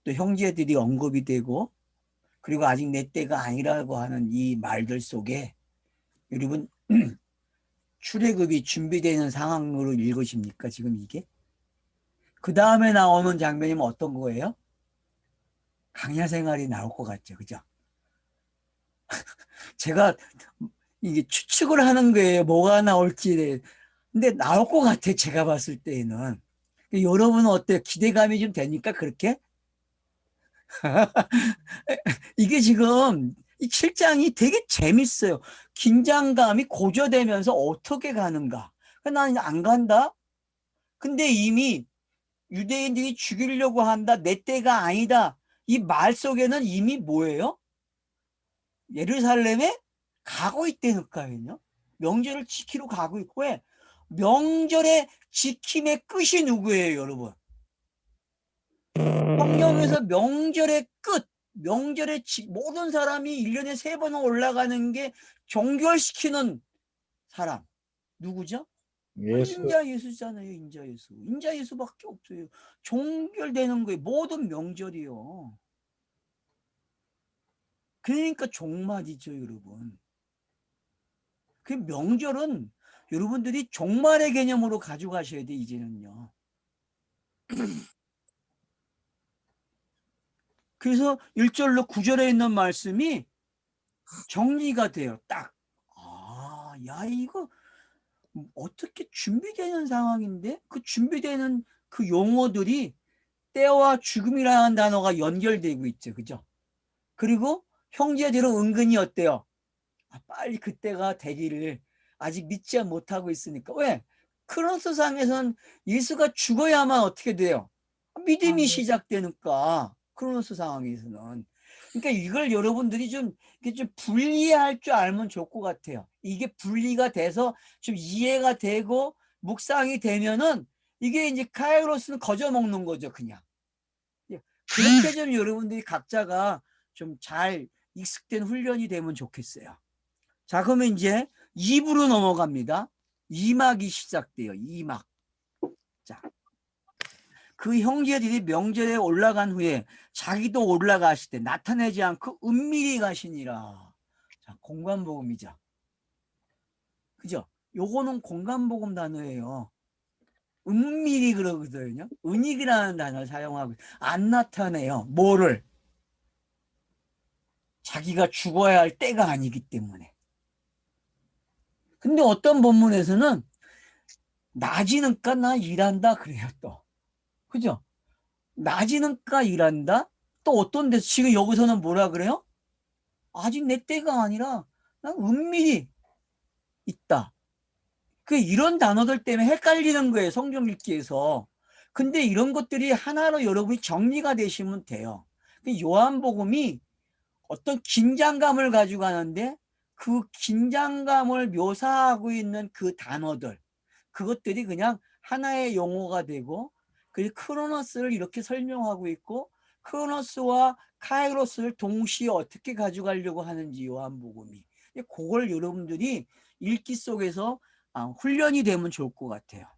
또 형제들이 언급이 되고 그리고 아직 내 때가 아니라고 하는 이 말들 속에 여러분 출애굽이 준비되는 상황으로 읽으십니까? 지금 이게? 그 다음에 나오는 장면이면 어떤 거예요? 강야 생활이 나올 것 같죠. 그죠? 제가 이게 추측을 하는 거예요. 뭐가 나올지. 근데 나올 것 같아. 제가 봤을 때에는. 여러분은 어때요? 기대감이 좀 되니까 그렇게? 이게 지금 이 7장이 되게 재밌어요. 긴장감이 고조되면서 어떻게 가는가. 나는 안 간다? 근데 이미 유대인들이 죽이려고 한다. 내 때가 아니다. 이 말 속에는 이미 뭐예요? 예루살렘에 가고 있다니까요. 명절을 지키러 가고 있고. 왜? 명절의 지킴의 끝이 누구예요, 여러분? 성경에서 명절의 끝, 모든 사람이 1년에 3번 올라가는 게 종결시키는 사람. 누구죠? 예수. 인자 예수잖아요, 인자 예수. 인자 예수밖에 없어요. 종결되는 거예요. 모든 명절이요. 그러니까 종말이죠, 여러분. 그 명절은 여러분들이 종말의 개념으로 가져가셔야 돼, 이제는요. 그래서 1절로 9절에 있는 말씀이 정리가 돼요. 딱. 아, 야, 이거 어떻게 준비되는 상황인데 그 준비되는 그 용어들이 때와 죽음이라는 단어가 연결되고 있죠. 그죠? 그리고 형제들은 은근히 어때요? 아, 빨리 그때가 되기를 아직 믿지 못하고 있으니까. 왜? 크로노스상에서는 예수가 죽어야만 어떻게 돼요? 믿음이 시작되니까 크로노스 상황에서는. 그러니까 이걸 여러분들이 좀 분리할 줄 알면 좋을 것 같아요. 이게 분리가 돼서 좀 이해가 되고 묵상이 되면은 이게 이제 카이로스는 거저 먹는 거죠, 그냥. 그렇게 좀 여러분들이 각자가 좀 잘 익숙된 훈련이 되면 좋겠어요. 자, 그러면 이제 2부로 넘어갑니다. 2막이 시작돼요. 2막. 자, 그 형제들이 명절에 올라간 후에 자기도 올라가실 때 나타내지 않고 은밀히 가시니라. 자, 공간복음이죠. 그죠? 요거는 공간복음 단어예요. 은밀히 그러거든요. 은익이라는 단어를 사용하고 안 나타내요. 뭐를? 자기가 죽어야 할 때가 아니기 때문에. 근데 어떤 본문에서는 낮이니까 나 일한다 그래요, 또. 그죠? 낮이니까 일한다? 또 어떤 데서 지금 여기서는 뭐라 그래요? 아직 내 때가 아니라 난 은밀히 있다. 그 이런 단어들 때문에 헷갈리는 거예요, 성경 읽기에서. 근데 이런 것들이 하나로 여러분이 정리가 되시면 돼요. 요한복음이 어떤 긴장감을 가지고 가는데 그 긴장감을 묘사하고 있는 그 단어들, 그것들이 그냥 하나의 용어가 되고, 그리고 크로노스를 이렇게 설명하고 있고, 크로노스와 카이로스를 동시에 어떻게 가져가려고 하는지 요한복음이. 그걸 여러분들이 읽기 속에서 훈련이 되면 좋을 것 같아요.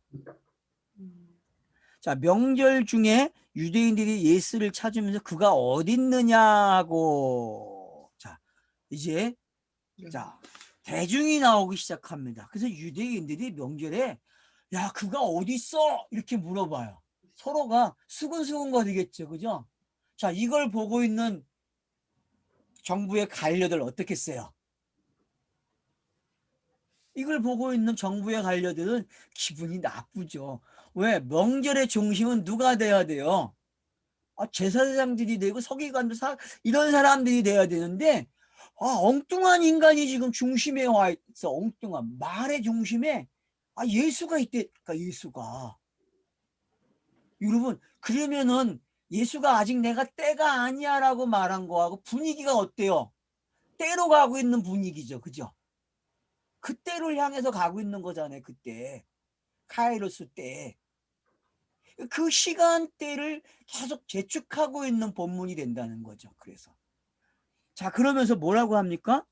자, 명절 중에 유대인들이 예수를 찾으면서 그가 어디 있느냐고. 자, 이제 자, 대중이 나오기 시작합니다. 그래서 유대인들이 명절에 야, 그가 어디 있어? 이렇게 물어봐요. 서로가 수근수근거리겠죠. 그죠? 자, 이걸 보고 있는 정부의 관료들 어떻겠어요? 이걸 보고 있는 정부의 관료들은 기분이 나쁘죠. 왜? 명절의 중심은 누가 돼야 돼요? 제사장들이 되고 서기관들 이런 사람들이 돼야 되는데 엉뚱한 인간이 지금 중심에 와 있어. 엉뚱한 말의 중심에 예수가 있대. 그러니까 예수가 여러분, 그러면은 예수가 아직 내가 때가 아니야라고 말한 거하고 분위기가 어때요? 때로 가고 있는 분위기죠. 그죠? 그때를 향해서 가고 있는 거잖아요. 그때. 카이로스 때. 그 시간대를 계속 재축하고 있는 본문이 된다는 거죠. 그래서. 자, 그러면서 뭐라고 합니까?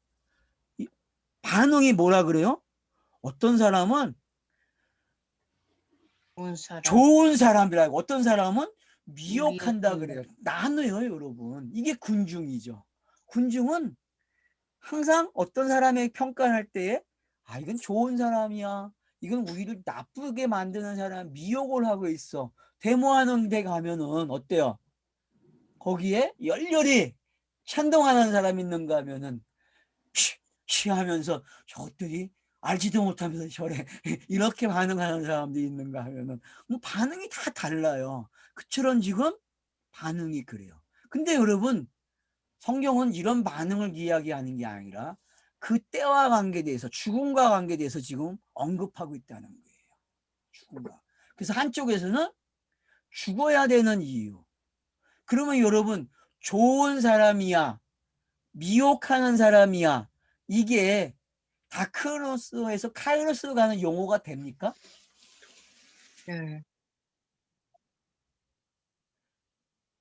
반응이 뭐라 그래요? 어떤 사람은 좋은 사람. 좋은 사람이라고, 어떤 사람은 미혹한다 미혹한다. 그래요. 나눠요, 여러분. 이게 군중이죠. 군중은 항상 어떤 사람의 평가할 때에 아, 이건 좋은 사람이야. 이건 우리를 나쁘게 만드는 사람, 미혹을 하고 있어. 데모하는 데 가면은 어때요? 거기에 열렬히 찬동하는 사람 있는가 하면은 쉬 하면서 저것들이 알지도 못하면서 저래 이렇게 반응하는 사람도 있는가 하면은 뭐 반응이 다 달라요. 그처럼 지금 반응이 그래요. 근데 여러분, 성경은 이런 반응을 이야기하는 게 아니라 그 때와 관계돼서 죽음과 관계돼서 지금 언급하고 있다는 거예요. 죽음과. 그래서 한쪽에서는 죽어야 되는 이유. 그러면 여러분, 좋은 사람이야, 미혹하는 사람이야, 이게 다크로스에서 카이로스로 가는 용어가 됩니까? 네.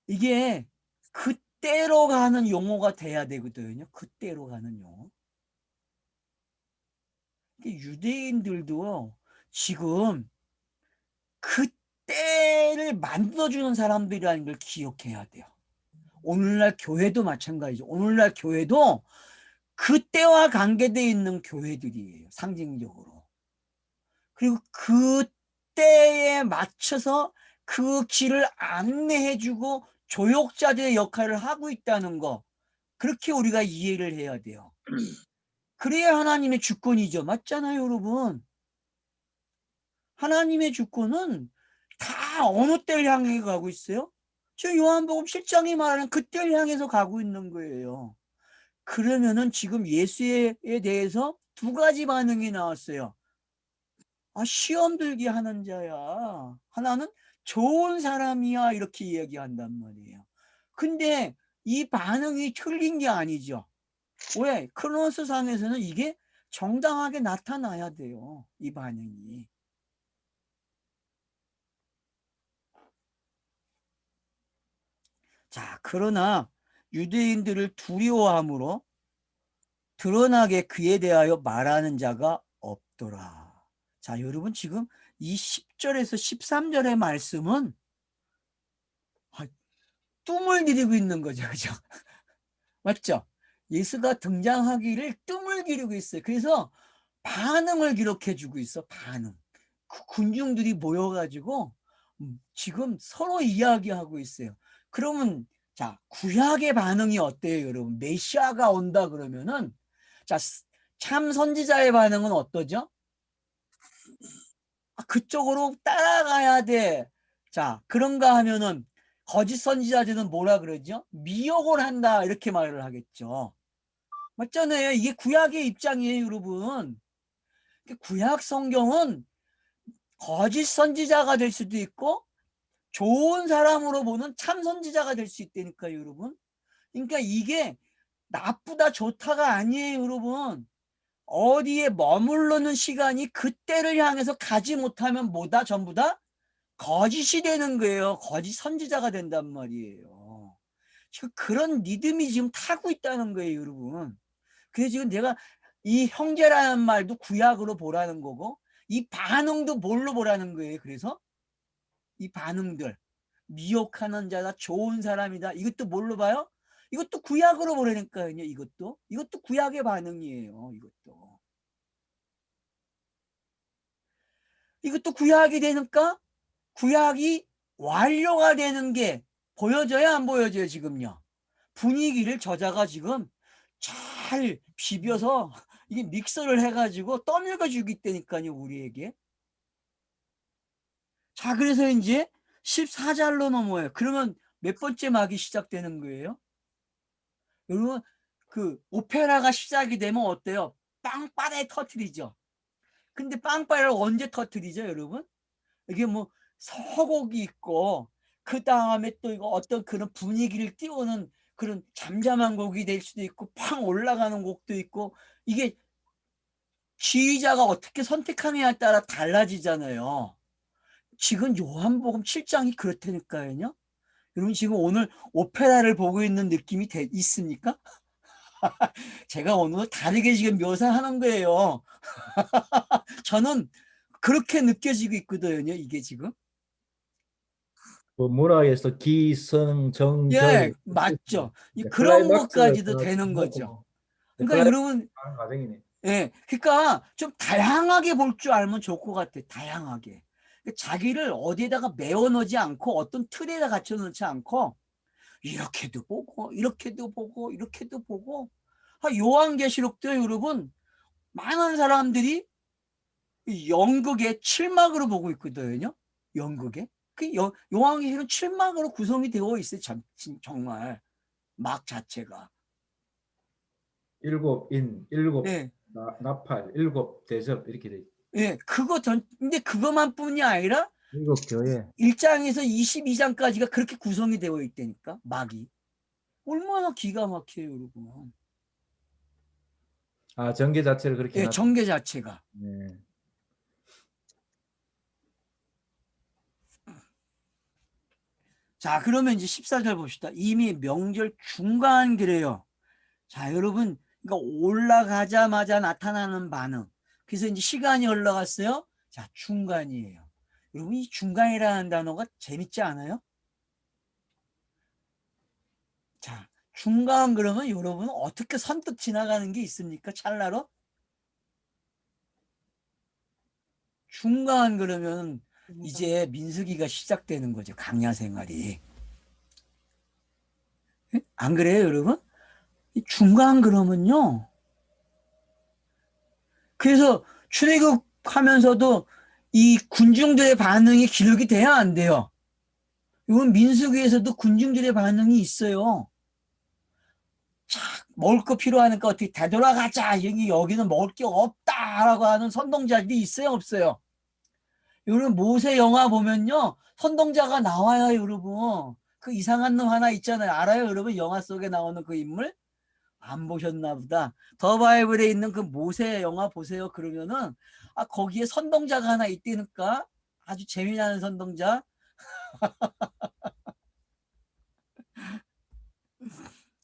이게 그때로 가는 용어가 돼야 되거든요. 그때로 가는 용어. 유대인들도 지금 그때를 만들어주는 사람들이라는 걸 기억해야 돼요. 오늘날 교회도 마찬가지죠. 오늘날 교회도 그때와 관계되어 있는 교회들이에요. 상징적으로. 그리고 그때에 맞춰서 그 길을 안내해주고 조력자들의 역할을 하고 있다는 거. 그렇게 우리가 이해를 해야 돼요. 그래야 하나님의 주권이죠. 맞잖아요, 여러분. 하나님의 주권은 다 어느 때를 향해 가고 있어요? 저 요한복음 7장이 말하는 그때를 향해서 가고 있는 거예요. 그러면은 지금 예수에 대해서 두 가지 반응이 나왔어요. 아, 시험 들게 하는 자야. 하나는 좋은 사람이야. 이렇게 이야기한단 말이에요. 근데 이 반응이 틀린 게 아니죠. 왜? 크로노스 상에서는 이게 정당하게 나타나야 돼요. 이 반응이. 자, 그러나 유대인들을 두려워함으로 드러나게 그에 대하여 말하는 자가 없더라. 자, 여러분 지금 이 10절에서 13절의 말씀은 뜸을 들이고 있는 거죠. 그죠? 맞죠? 예수가 등장하기를 뜸을 기르고 있어요. 그래서 반응을 기록해 주고 있어. 반응. 그 군중들이 모여가지고 지금 서로 이야기하고 있어요. 그러면 자, 구약의 반응이 어때요, 여러분? 메시아가 온다 그러면은 자, 참 선지자의 반응은 어떠죠? 그쪽으로 따라가야 돼. 자, 그런가 하면은 거짓 선지자들은 뭐라 그러죠? 미혹을 한다 이렇게 말을 하겠죠. 맞잖아요. 이게 구약의 입장이에요, 여러분. 구약 성경은 거짓 선지자가 될 수도 있고 좋은 사람으로 보는 참 선지자가 될 수 있다니까요, 여러분. 그러니까 이게 나쁘다 좋다가 아니에요, 여러분. 어디에 머무르는 시간이 그때를 향해서 가지 못하면 뭐다? 전부 다 거짓이 되는 거예요. 거짓 선지자가 된단 말이에요. 지금 그런 리듬이 지금 타고 있다는 거예요, 여러분. 그래서 지금 내가 이 형제라는 말도 구약으로 보라는 거고 이 반응도 뭘로 보라는 거예요. 그래서 이 반응들 미혹하는 자다, 좋은 사람이다, 이것도 뭘로 봐요? 이것도 구약으로 보라니까요. 이것도 구약의 반응이에요. 이것도 구약이 되니까 구약이 완료가 되는 게 보여져요, 안 보여져요? 지금요 분위기를 저자가 지금 잘 비벼서 이게 믹서를 해가지고 떠밀어 주기 때니까요, 우리에게. 자, 그래서 이제 14절로 넘어요. 그러면 몇 번째 막이 시작되는 거예요? 여러분, 그 오페라가 시작이 되면 어때요? 빵빠레 터트리죠. 근데 빵빠레를 언제 터트리죠, 여러분? 이게 뭐 서곡이 있고 그 다음에 또 이거 어떤 그런 분위기를 띄우는 그런 잠잠한 곡이 될 수도 있고 팡 올라가는 곡도 있고 이게 지휘자가 어떻게 선택하느냐에 따라 달라지잖아요. 지금 요한복음 7장이 그렇다니까요. 여러분 지금 오늘 오페라를 보고 있는 느낌이 있습니까? 제가 오늘 다르게 지금 묘사하는 거예요. 저는 그렇게 느껴지고 있거든요. 이게 지금. 뭐 문학에서 기성정절 예, 맞죠. 이제 그런 클라이막스가 것까지도 되는 거죠. 그러니까 클라이막스 여러분, 하는 과정이네. 예, 그러니까 좀 다양하게 볼 줄 알면 좋을 것 같아요. 다양하게. 자기를 어디에다가 메워 넣지 않고 어떤 틀에다 갇혀 놓지 않고 이렇게도 보고 이렇게도 보고 이렇게도 보고 요한계시록도 여러분 많은 사람들이 연극의 7막으로 보고 있거든요. 연극에. 요한계시록은 7막으로 구성이 되어 있어요. 정말 막 자체가. 일곱 인, 일곱 네. 나팔, 일곱 대접 이렇게 돼. 예, 근데 그것만 뿐이 아니라 일곱 교회. 1장에서 22장까지가 그렇게 구성이 되어 있다니까, 막이. 얼마나 기가 막혀요, 여러분. 아, 전개 자체를 그렇게 예, 놨. 전개 자체가. 네. 자, 그러면 이제 14절 봅시다. 이미 명절 중간기래요. 자, 여러분, 그러니까 올라가자마자 나타나는 반응. 그래서 이제 시간이 흘러갔어요. 자, 중간이에요. 여러분, 이 중간이라는 단어가 재밌지 않아요? 자, 중간 그러면 여러분 어떻게 선뜻 지나가는 게 있습니까? 찰나로? 중간 그러면 이제 민수기가 시작되는 거죠. 강야 생활이. 안 그래요, 여러분? 중간 그러면요. 그래서 출애굽하면서도 이 군중들의 반응이 기록이 돼야 안 돼요. 이건 민수기에서도 군중들의 반응이 있어요. 자, 먹을 거 필요하니까 어떻게 되돌아가자. 여기는 먹을 게 없다라고 하는 선동자들이 있어요, 없어요? 여러분 모세 영화 보면요 선동자가 나와요. 여러분 그 이상한 놈 하나 있잖아요. 알아요 여러분? 영화 속에 나오는 그 인물 안 보셨나 보다. 더 바이블에 있는 그 모세 영화 보세요. 그러면은 거기에 선동자가 하나 있다니까. 아주 재미나는 선동자.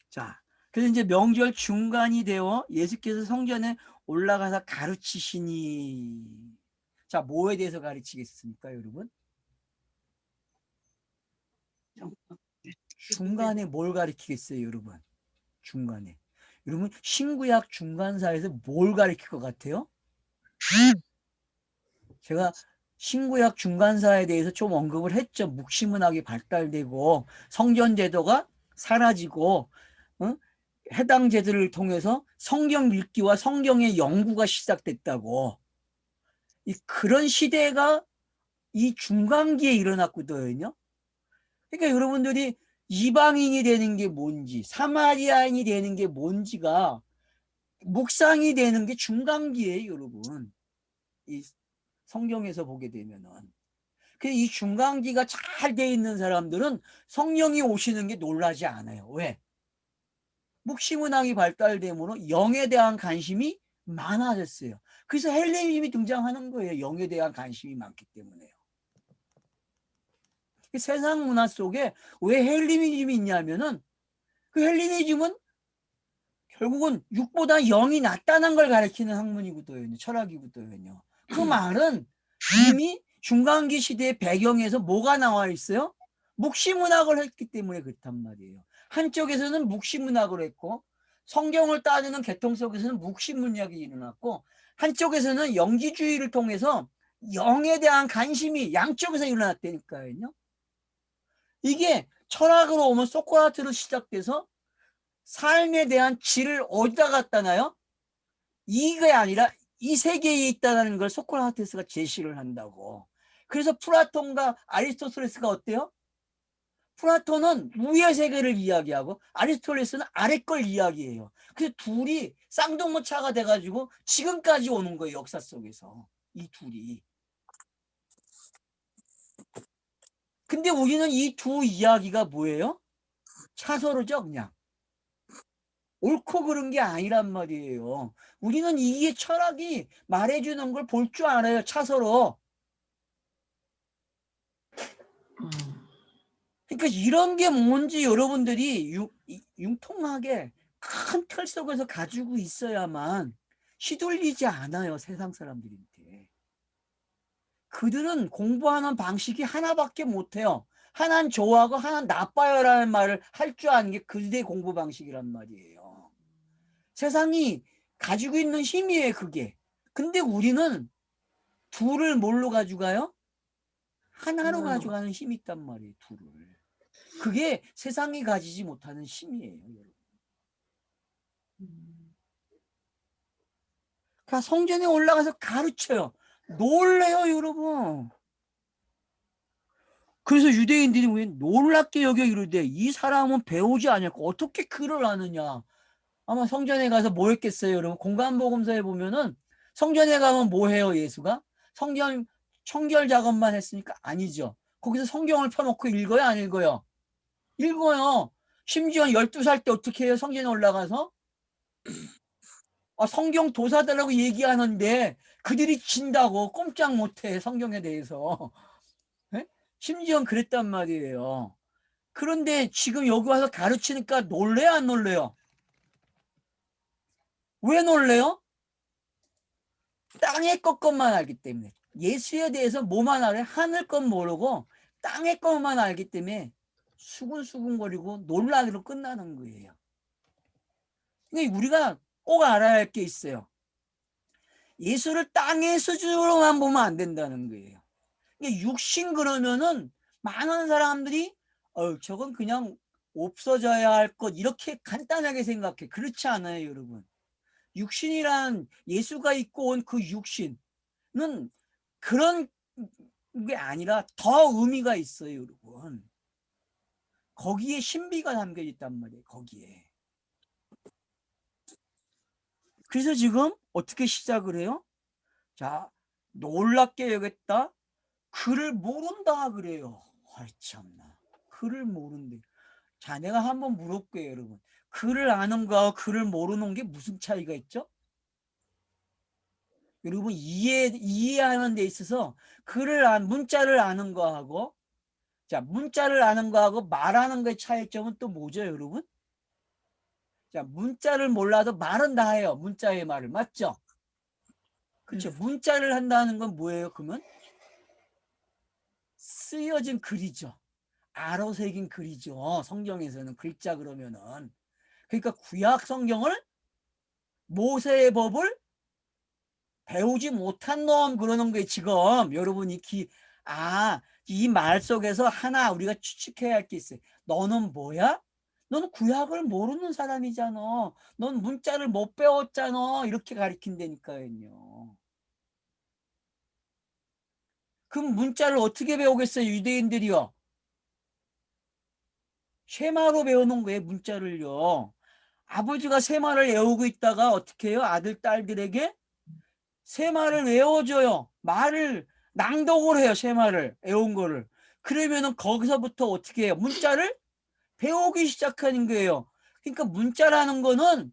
자, 그래서 이제 명절 중간이 되어 예수께서 성전에 올라가서 가르치시니. 자, 뭐에 대해서 가르치겠습니까 여러분? 중간에 뭘 가르치겠어요 여러분? 중간에. 여러분 신구약 중간사에서 뭘 가르칠 것 같아요? 제가 신구약 중간사에 대해서 좀 언급을 했죠. 묵시문학이 발달되고 성전 제도가 사라지고 해당 제도를 통해서 성경 읽기와 성경의 연구가 시작됐다고. 그런 시대가 이 중간기에 일어났거든요. 그러니까 여러분들이 이방인이 되는 게 뭔지, 사마리아인이 되는 게 뭔지가 묵상이 되는 게 중간기예요, 여러분. 이 성경에서 보게 되면은. 이 중간기가 잘 돼 있는 사람들은 성령이 오시는 게 놀라지 않아요. 왜? 묵시문학이 발달됨으로 영에 대한 관심이 많아졌어요. 그래서 헬레니즘이 등장하는 거예요. 영에 대한 관심이 많기 때문에요. 세상 문화 속에 왜 헬레니즘이 있냐면은 그 헬레니즘은 결국은 6보다 0이 낫다는 걸 가리키는 학문이거든요. 철학이거든요. 그 말은 이미 중간기 시대의 배경에서 뭐가 나와 있어요? 묵시문학을 했기 때문에 그렇단 말이에요. 한쪽에서는 묵시문학을 했고 성경을 따르는 계통 속에서는 묵시문학이 일어났고 한쪽에서는 영지주의를 통해서 영에 대한 관심이 양쪽에서 일어났다니까요. 이게 철학으로 오면 소크라테스로 시작돼서 삶에 대한 질을 어디다 갖다 놔요? 이게 아니라 이 세계에 있다는 걸 소크라테스가 제시를 한다고. 그래서 플라톤과 아리스토텔레스가 어때요? 플라톤은 위의 세계를 이야기하고 아리스토텔레스는 아래 걸 이야기해요. 그래서 둘이 쌍둥무차가 돼가지고 지금까지 오는 거예요. 역사 속에서. 이 둘이. 근데 우리는 이 두 이야기가 뭐예요? 차서로죠, 그냥. 옳고 그른 게 아니란 말이에요. 우리는 이게 철학이 말해주는 걸 볼 줄 알아요, 차서로. 그러니까 이런 게 뭔지 여러분들이 융통하게 큰 틀 속에서 가지고 있어야만 휘둘리지 않아요, 세상 사람들한테. 그들은 공부하는 방식이 하나밖에 못해요. 하나는 좋아하고 하나는 나빠요라는 말을 할 줄 아는 게 그들의 공부 방식이란 말이에요. 세상이 가지고 있는 힘이에요, 그게. 근데 우리는 둘을 뭘로 가져가요? 하나로 가져가는 힘이 있단 말이에요, 둘을. 그게 세상이 가지지 못하는 힘이에요, 여러분. 그러니까 성전에 올라가서 가르쳐요. 놀래요, 여러분. 그래서 유대인들이 왜 놀랍게 여겨 이르되 이 사람은 배우지 않았고 어떻게 글을 아느냐. 아마 성전에 가서 뭐 했겠어요, 여러분? 공간복음서에 보면은 성전에 가면 뭐 해요, 예수가? 성경 청결 작업만 했으니까 아니죠. 거기서 성경을 펴놓고 읽어요, 안 읽어요? 읽어요. 심지어 12살 때 어떻게 해요? 성전에 올라가서 성경 도사들하고 얘기하는데 그들이 진다고 꼼짝 못해, 성경에 대해서. 네? 심지어 그랬단 말이에요. 그런데 지금 여기 와서 가르치니까 놀래요, 안 놀래요? 왜 놀래요? 땅의 것만 알기 때문에. 예수에 대해서 뭐만 알아요? 하늘 것 모르고 땅의 것만 알기 때문에 수근수근거리고 놀라기로 끝나는 거예요. 그러니까 우리가 꼭 알아야 할 게 있어요. 예수를 땅의 수준으로만 보면 안 된다는 거예요. 육신 그러면은 많은 사람들이 저건 그냥 없어져야 할 것 이렇게 간단하게 생각해. 그렇지 않아요, 여러분. 육신이란 예수가 입고 온 그 육신은 그런 게 아니라 더 의미가 있어요, 여러분. 거기에 신비가 담겨 있단 말이에요, 거기에. 그래서 지금 어떻게 시작을 해요? 자, 놀랍게 여겼다. 그를 모른다 그래요. 참나. 그를 모른대. 자, 내가 한번 물어볼게요, 여러분. 그를 아는 거하고 그를 모르는 게 무슨 차이가 있죠? 여러분 이해하는 데 있어서 문자를 아는 거하고 자, 문자를 아는 거하고 말하는 거의 차이점은 또 뭐죠, 여러분? 자, 문자를 몰라도 말은 다 해요. 문자의 말을. 맞죠? 그렇죠. 문자를 한다는 건 뭐예요, 그러면? 쓰여진 글이죠. 아로 새긴 글이죠. 성경에서는 글자 그러면은. 그러니까 구약 성경을 모세의 법을 배우지 못한 놈 그러는 거예요, 지금. 여러분이 이 말 속에서 하나 우리가 추측해야 할 게 있어요. 너는 뭐야? 너는 구약을 모르는 사람이잖아. 넌 문자를 못 배웠잖아. 이렇게 가르친다니까요. 그럼 문자를 어떻게 배우겠어요, 유대인들이요? 쉐마로 배우는 거예요, 문자를요. 아버지가 세마를 외우고 있다가 어떻게 해요? 아들, 딸들에게 세마를 외워줘요. 말을 낭독을 해요, 세마를 외운 거를. 그러면은 거기서부터 어떻게 해요? 문자를 배우기 시작하는 거예요. 그러니까 문자라는 거는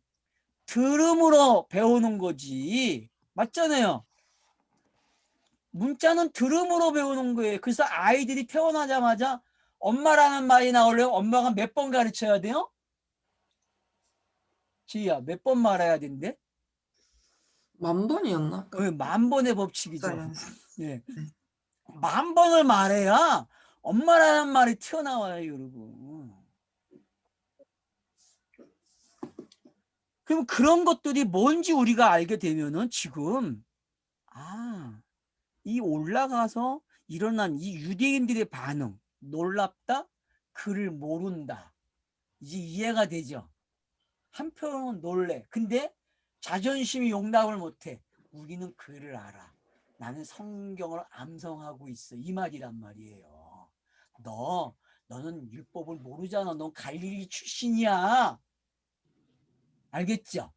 들음으로 배우는 거지. 맞잖아요. 문자는 들음으로 배우는 거예요. 그래서 아이들이 태어나자마자 엄마라는 말이 나오려면 엄마가 몇 번 가르쳐야 돼요? 지희야, 몇 번 말해야 된대? 10,000번이었나? 10,000번의 법칙이죠. 연습. 네. 10,000번을 말해야 엄마라는 말이 튀어나와요, 여러분. 그럼 그런 것들이 뭔지 우리가 알게 되면은 지금 이 올라가서 일어난 이 유대인들의 반응, 놀랍다, 그를 모른다. 이제 이해가 되죠. 한편은 놀래. 근데 자존심이 용납을 못해. 우리는 그를 알아. 나는 성경을 암송하고 있어. 이 말이란 말이에요. 너는 율법을 모르잖아. 넌 갈릴리 출신이야. 알겠죠?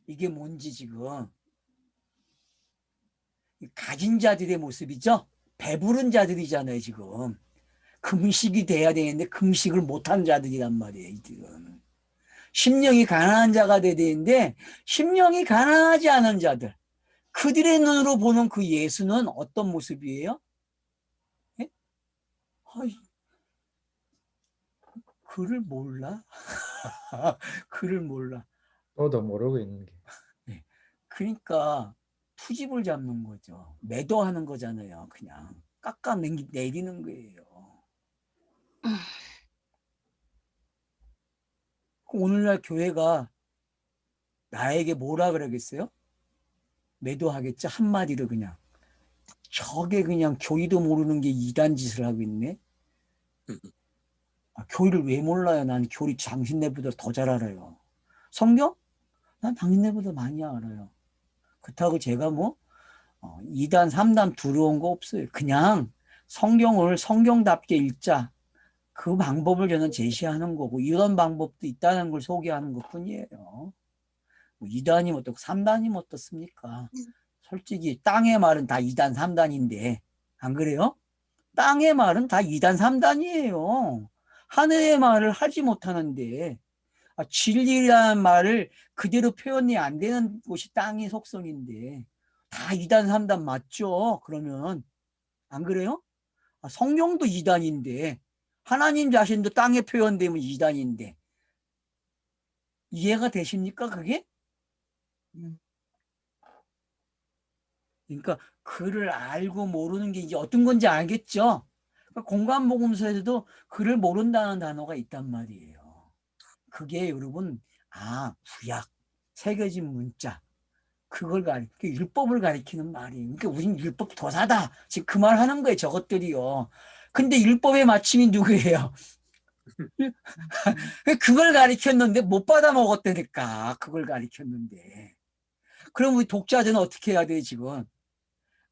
이게 뭔지 지금. 가진 자들의 모습이죠? 배부른 자들이잖아요, 지금. 금식이 돼야 되는데 금식을 못한 자들이란 말이에요. 이들은 심령이 가난한 자가 돼야 되는데 심령이 가난하지 않은 자들, 그들의 눈으로 보는 그 예수는 어떤 모습이에요? 예? 아이, 그를 몰라? 그를 몰라. 또도 모르고 있는 게. 네. 그러니까 투집을 잡는 거죠. 매도하는 거잖아요. 그냥 내리는 거예요. 오늘날 교회가 나에게 뭐라 그러겠어요? 매도하겠죠? 한마디로 그냥. 저게 그냥 교리도 모르는 게 이단 짓을 하고 있네. 교리를 왜 몰라요? 난 교리 당신네보다 더 잘 알아요. 성경? 난 당신네보다 많이 알아요. 그렇다고 제가 뭐 2단, 3단 두려운 거 없어요. 그냥 성경을 성경답게 읽자. 그 방법을 저는 제시하는 거고 이런 방법도 있다는 걸 소개하는 것뿐이에요. 뭐 2단이면 어떻고 3단이면 어떻습니까? 솔직히 땅의 말은 다 2단, 3단인데 안 그래요? 땅의 말은 다 2단, 3단이에요. 하늘의 말을 하지 못하는데 진리라는 말을 그대로 표현이 안 되는 곳이 땅의 속성인데 다 2단, 3단 맞죠? 그러면 안 그래요? 성경도 2단인데 하나님 자신도 땅에 표현되면 2단인데 이해가 되십니까 그게? 그러니까 글을 알고 모르는 게 이제 어떤 건지 알겠죠? 그러니까 공간복음서에서도 글을 모른다는 단어가 있단 말이에요. 그게 여러분 구약 새겨진 문자 그걸 율법을 가리키는 말이에요. 그러니까 우린 율법 도사다. 지금 그 말 하는 거예요. 저것들이요. 근데 율법의 마침이 누구예요? 그걸 가리켰는데 못 받아 먹었다니까. 그걸 가리켰는데. 그럼 우리 독자들은 어떻게 해야 돼요, 지금?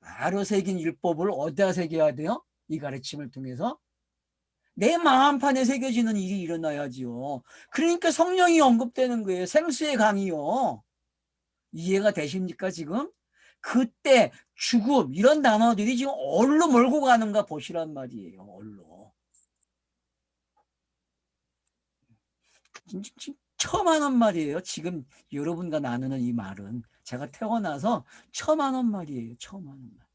바로 새긴 율법을 어디다 새겨야 돼요? 이 가르침을 통해서 내 마음판에 새겨지는 일이 일어나야지요. 그러니까 성령이 언급되는 거예요. 생수의 강이요. 이해가 되십니까 지금? 그때 죽음 이런 단어들이 지금 어디로 몰고 가는가 보시란 말이에요. 어디로. 지금 처음 하는 말이에요. 지금 여러분과 나누는 이 말은 제가 태어나서 처음 하는 말이에요. 처음 하는 말.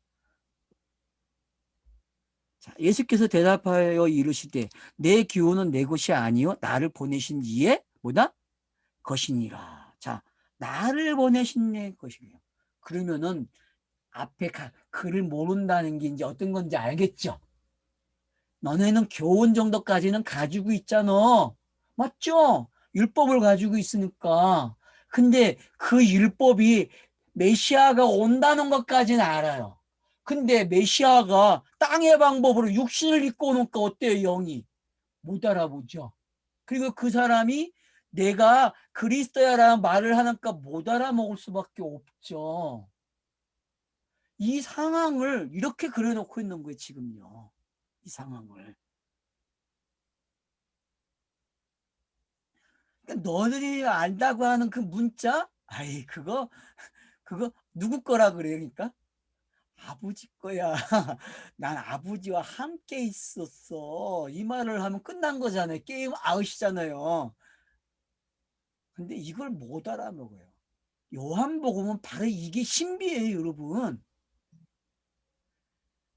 자, 예수께서 대답하여 이르시되 내 교훈은 내 것이 아니요 나를 보내신 이의 뭐다? 것이니라. 자, 나를 보내신 내 것이래요. 그러면은 앞에 글을 모른다는 게 이제 어떤 건지 알겠죠? 너네는 교훈 정도까지는 가지고 있잖아. 맞죠? 율법을 가지고 있으니까. 근데 그 율법이 메시아가 온다는 것까지는 알아요. 근데 메시아가 땅의 방법으로 육신을 입고 오니까 어때요, 영이? 못 알아보죠. 그리고 그 사람이 내가 그리스도야라는 말을 하니까 못 알아먹을 수밖에 없죠. 이 상황을 이렇게 그려놓고 있는 거예요, 지금요. 이 상황을. 그러니까 너희들이 안다고 하는 그 문자, 그거 누구 거라 그래요, 그러니까? 아버지 거야. 난 아버지와 함께 있었어. 이 말을 하면 끝난 거잖아요. 게임 아웃이잖아요. 근데 이걸 못 알아먹어요. 요한복음은 바로 이게 신비예요, 여러분.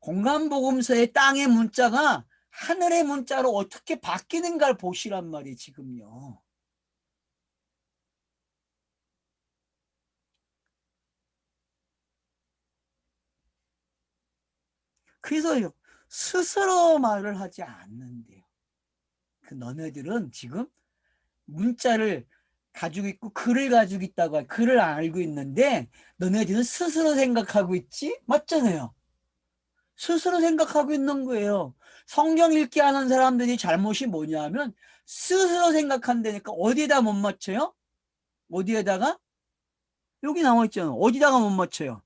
공간복음서의 땅의 문자가 하늘의 문자로 어떻게 바뀌는가를 보시란 말이에요, 지금요. 그래서 스스로 말을 하지 않는데요. 너네들은 지금 문자를 가지고 있고 글을 가지고 있다고 글을 알고 있는데 너네들은 스스로 생각하고 있지? 맞잖아요. 스스로 생각하고 있는 거예요. 성경 읽기 하는 사람들이 잘못이 뭐냐면 스스로 생각한다니까 어디에다 못 맞춰요? 어디에다가? 여기 나와 있잖아요. 어디다가 못 맞춰요?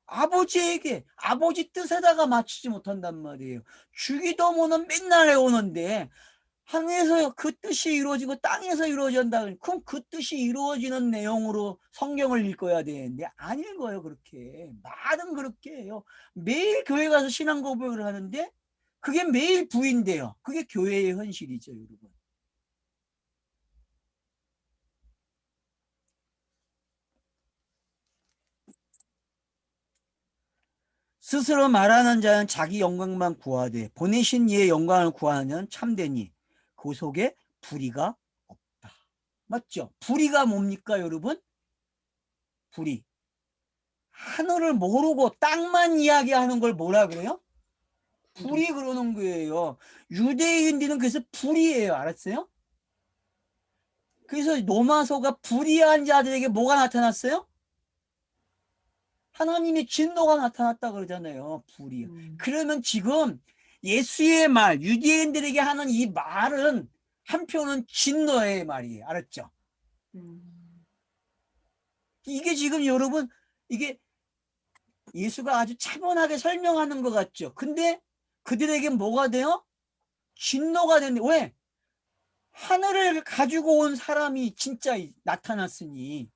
아버지에게 아버지 뜻에다가 맞추지 못한단 말이에요. 주기도문은 맨날 해오는데 하늘에서 그 뜻이 이루어지고 땅에서 이루어진다. 그럼 그 뜻이 이루어지는 내용으로 성경을 읽어야 되는데 안 읽어요. 그렇게 말은 그렇게 해요. 매일 교회 가서 신앙 고백을 하는데 그게 매일 부인돼요. 그게 교회의 현실이죠, 여러분. 스스로 말하는 자는 자기 영광만 구하되 보내신 이의 영광을 구하는 자는 참되니 그 속에 불의가 없다. 맞죠? 불의가 뭡니까, 여러분? 불의. 하늘을 모르고 땅만 이야기하는 걸 뭐라 그래요? 불의 그러는 거예요. 유대인들은 그래서 불의예요. 알았어요? 그래서 로마서가 불의한 자들에게 뭐가 나타났어요? 하나님의 진노가 나타났다 그러잖아요. 불의. 그러면 지금 예수의 말, 유대인들에게 하는 이 말은 한편은 진노의 말이에요. 알았죠? 이게 지금 여러분, 이게 예수가 아주 차분하게 설명하는 것 같죠? 근데 그들에게 뭐가 돼요? 진노가 되는데, 왜? 하늘을 가지고 온 사람이 진짜 나타났으니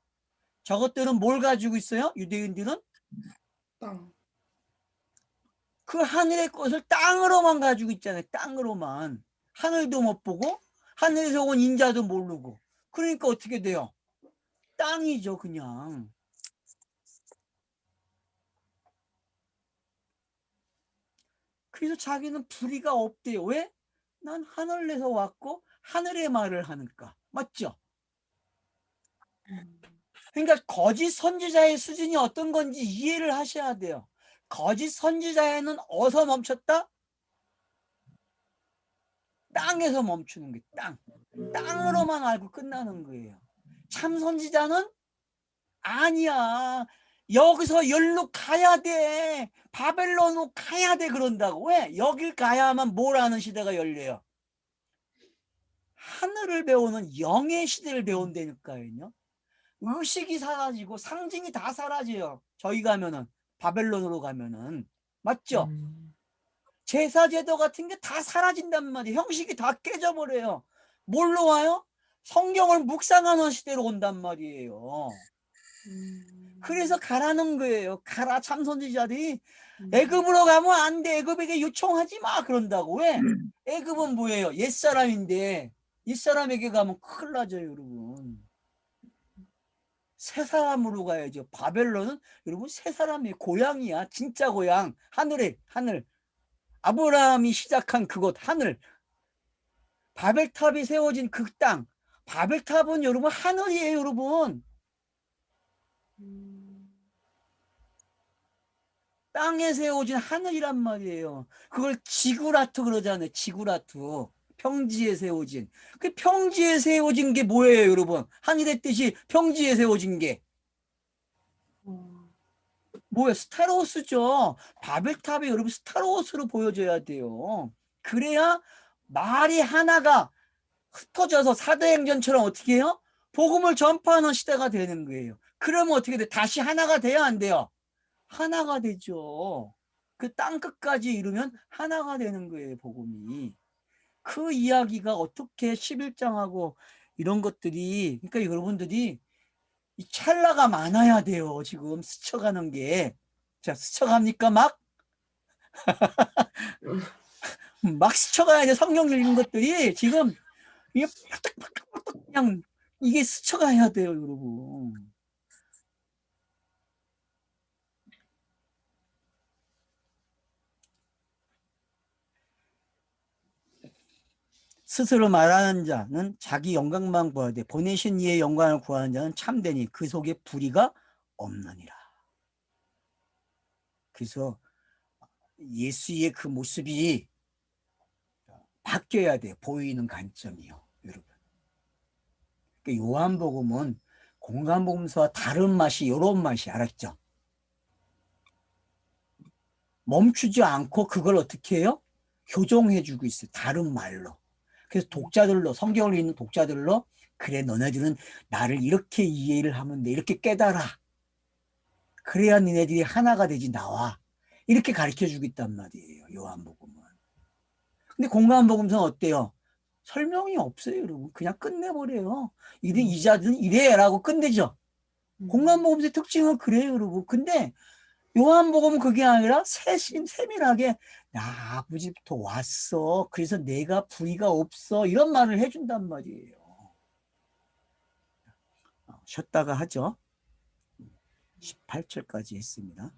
저것들은 뭘 가지고 있어요? 유대인들은? 땅. 그 하늘의 것을 땅으로만 가지고 있잖아요. 땅으로만. 하늘도 못 보고 하늘에서 온 인자도 모르고. 그러니까 어떻게 돼요? 땅이죠, 그냥. 그래서 자기는 불의가 없대요. 왜? 난 하늘에서 왔고 하늘의 말을 하니까. 맞죠? 그러니까 거짓 선지자의 수준이 어떤 건지 이해를 하셔야 돼요. 거짓 선지자에는 어디서 멈췄다? 땅에서 멈추는 게 땅. 땅으로만 알고 끝나는 거예요. 참 선지자는 아니야. 여기서 여기로 가야 돼. 바벨론으로 가야 돼 그런다고. 왜? 여길 가야만 뭘 하는 시대가 열려요. 하늘을 배우는 영의 시대를 배운다니까요. 의식이 사라지고 상징이 다 사라져요. 저희 가면은 바벨론으로 가면은. 맞죠? 제사 제도 같은 게 다 사라진단 말이에요. 형식이 다 깨져버려요. 뭘로 와요? 성경을 묵상하는 시대로 온단 말이에요. 그래서 가라는 거예요. 가라 참선지자들이. 애굽으로 가면 안 돼. 애굽에게 요청하지 마 그런다고. 왜? 애굽은 뭐예요? 옛사람인데 옛사람에게 가면 큰일 나죠, 여러분. 새 사람으로 가야죠. 바벨론은 여러분 새 사람의 고향이야. 진짜 고향. 하늘에 하늘. 아브라함이 시작한 그곳 하늘. 바벨탑이 세워진 그 땅. 바벨탑은 여러분 하늘이에요, 여러분. 땅에 세워진 하늘이란 말이에요. 그걸 지구라트 그러잖아요. 지구라트. 평지에 세워진. 그 평지에 세워진 게 뭐예요, 여러분? 하늘의 뜻이 평지에 세워진 게. 뭐예요? 스타로스죠. 바벨탑이 여러분 스타로스로 보여줘야 돼요. 그래야 말이 하나가 흩어져서 사도행전처럼 어떻게 해요? 복음을 전파하는 시대가 되는 거예요. 그러면 어떻게 돼? 다시 하나가 돼야 안 돼요? 하나가 되죠. 그 땅끝까지 이루면 하나가 되는 거예요, 복음이. 그 이야기가 어떻게 11장하고 이런 것들이, 그러니까 여러분들이 이 찰나가 많아야 돼요, 지금 스쳐가는 게. 자, 스쳐갑니까, 막? 막 스쳐가야 돼, 성경 읽는 것들이. 지금, 이게 팍팍팍팍 그냥, 이게 스쳐가야 돼요, 여러분. 스스로 말하는 자는 자기 영광만 구하되 보내신 이의 영광을 구하는 자는 참되니 그 속에 불의가 없느니라. 그래서 예수의 그 모습이 바뀌어야 돼요. 보이는 관점이요, 여러분. 그러니까 요한복음은 공간복음서와 다른 맛이 이런 맛이 알았죠? 멈추지 않고 그걸 어떻게 해요? 교정해주고 있어요. 다른 말로. 그래서 독자들로, 성경을 읽는 독자들로, 그래 너네들은 나를 이렇게 이해를 하면 돼. 이렇게 깨달아. 그래야 너네들이 하나가 되지 나와. 이렇게 가르쳐주고 있단 말이에요, 요한복음은. 근데 공간복음서는 어때요? 설명이 없어요, 여러분. 그냥 끝내버려요. 이래, 이 자들은 이래라고 끝내죠. 공간복음서의 특징은 그래요, 여러분. 근데 요한복음은 그게 아니라 세밀하게 나 아버지부터 왔어. 그래서 내가 불의가 없어. 이런 말을 해준단 말이에요. 쉬었다가 하죠. 18절까지 했습니다.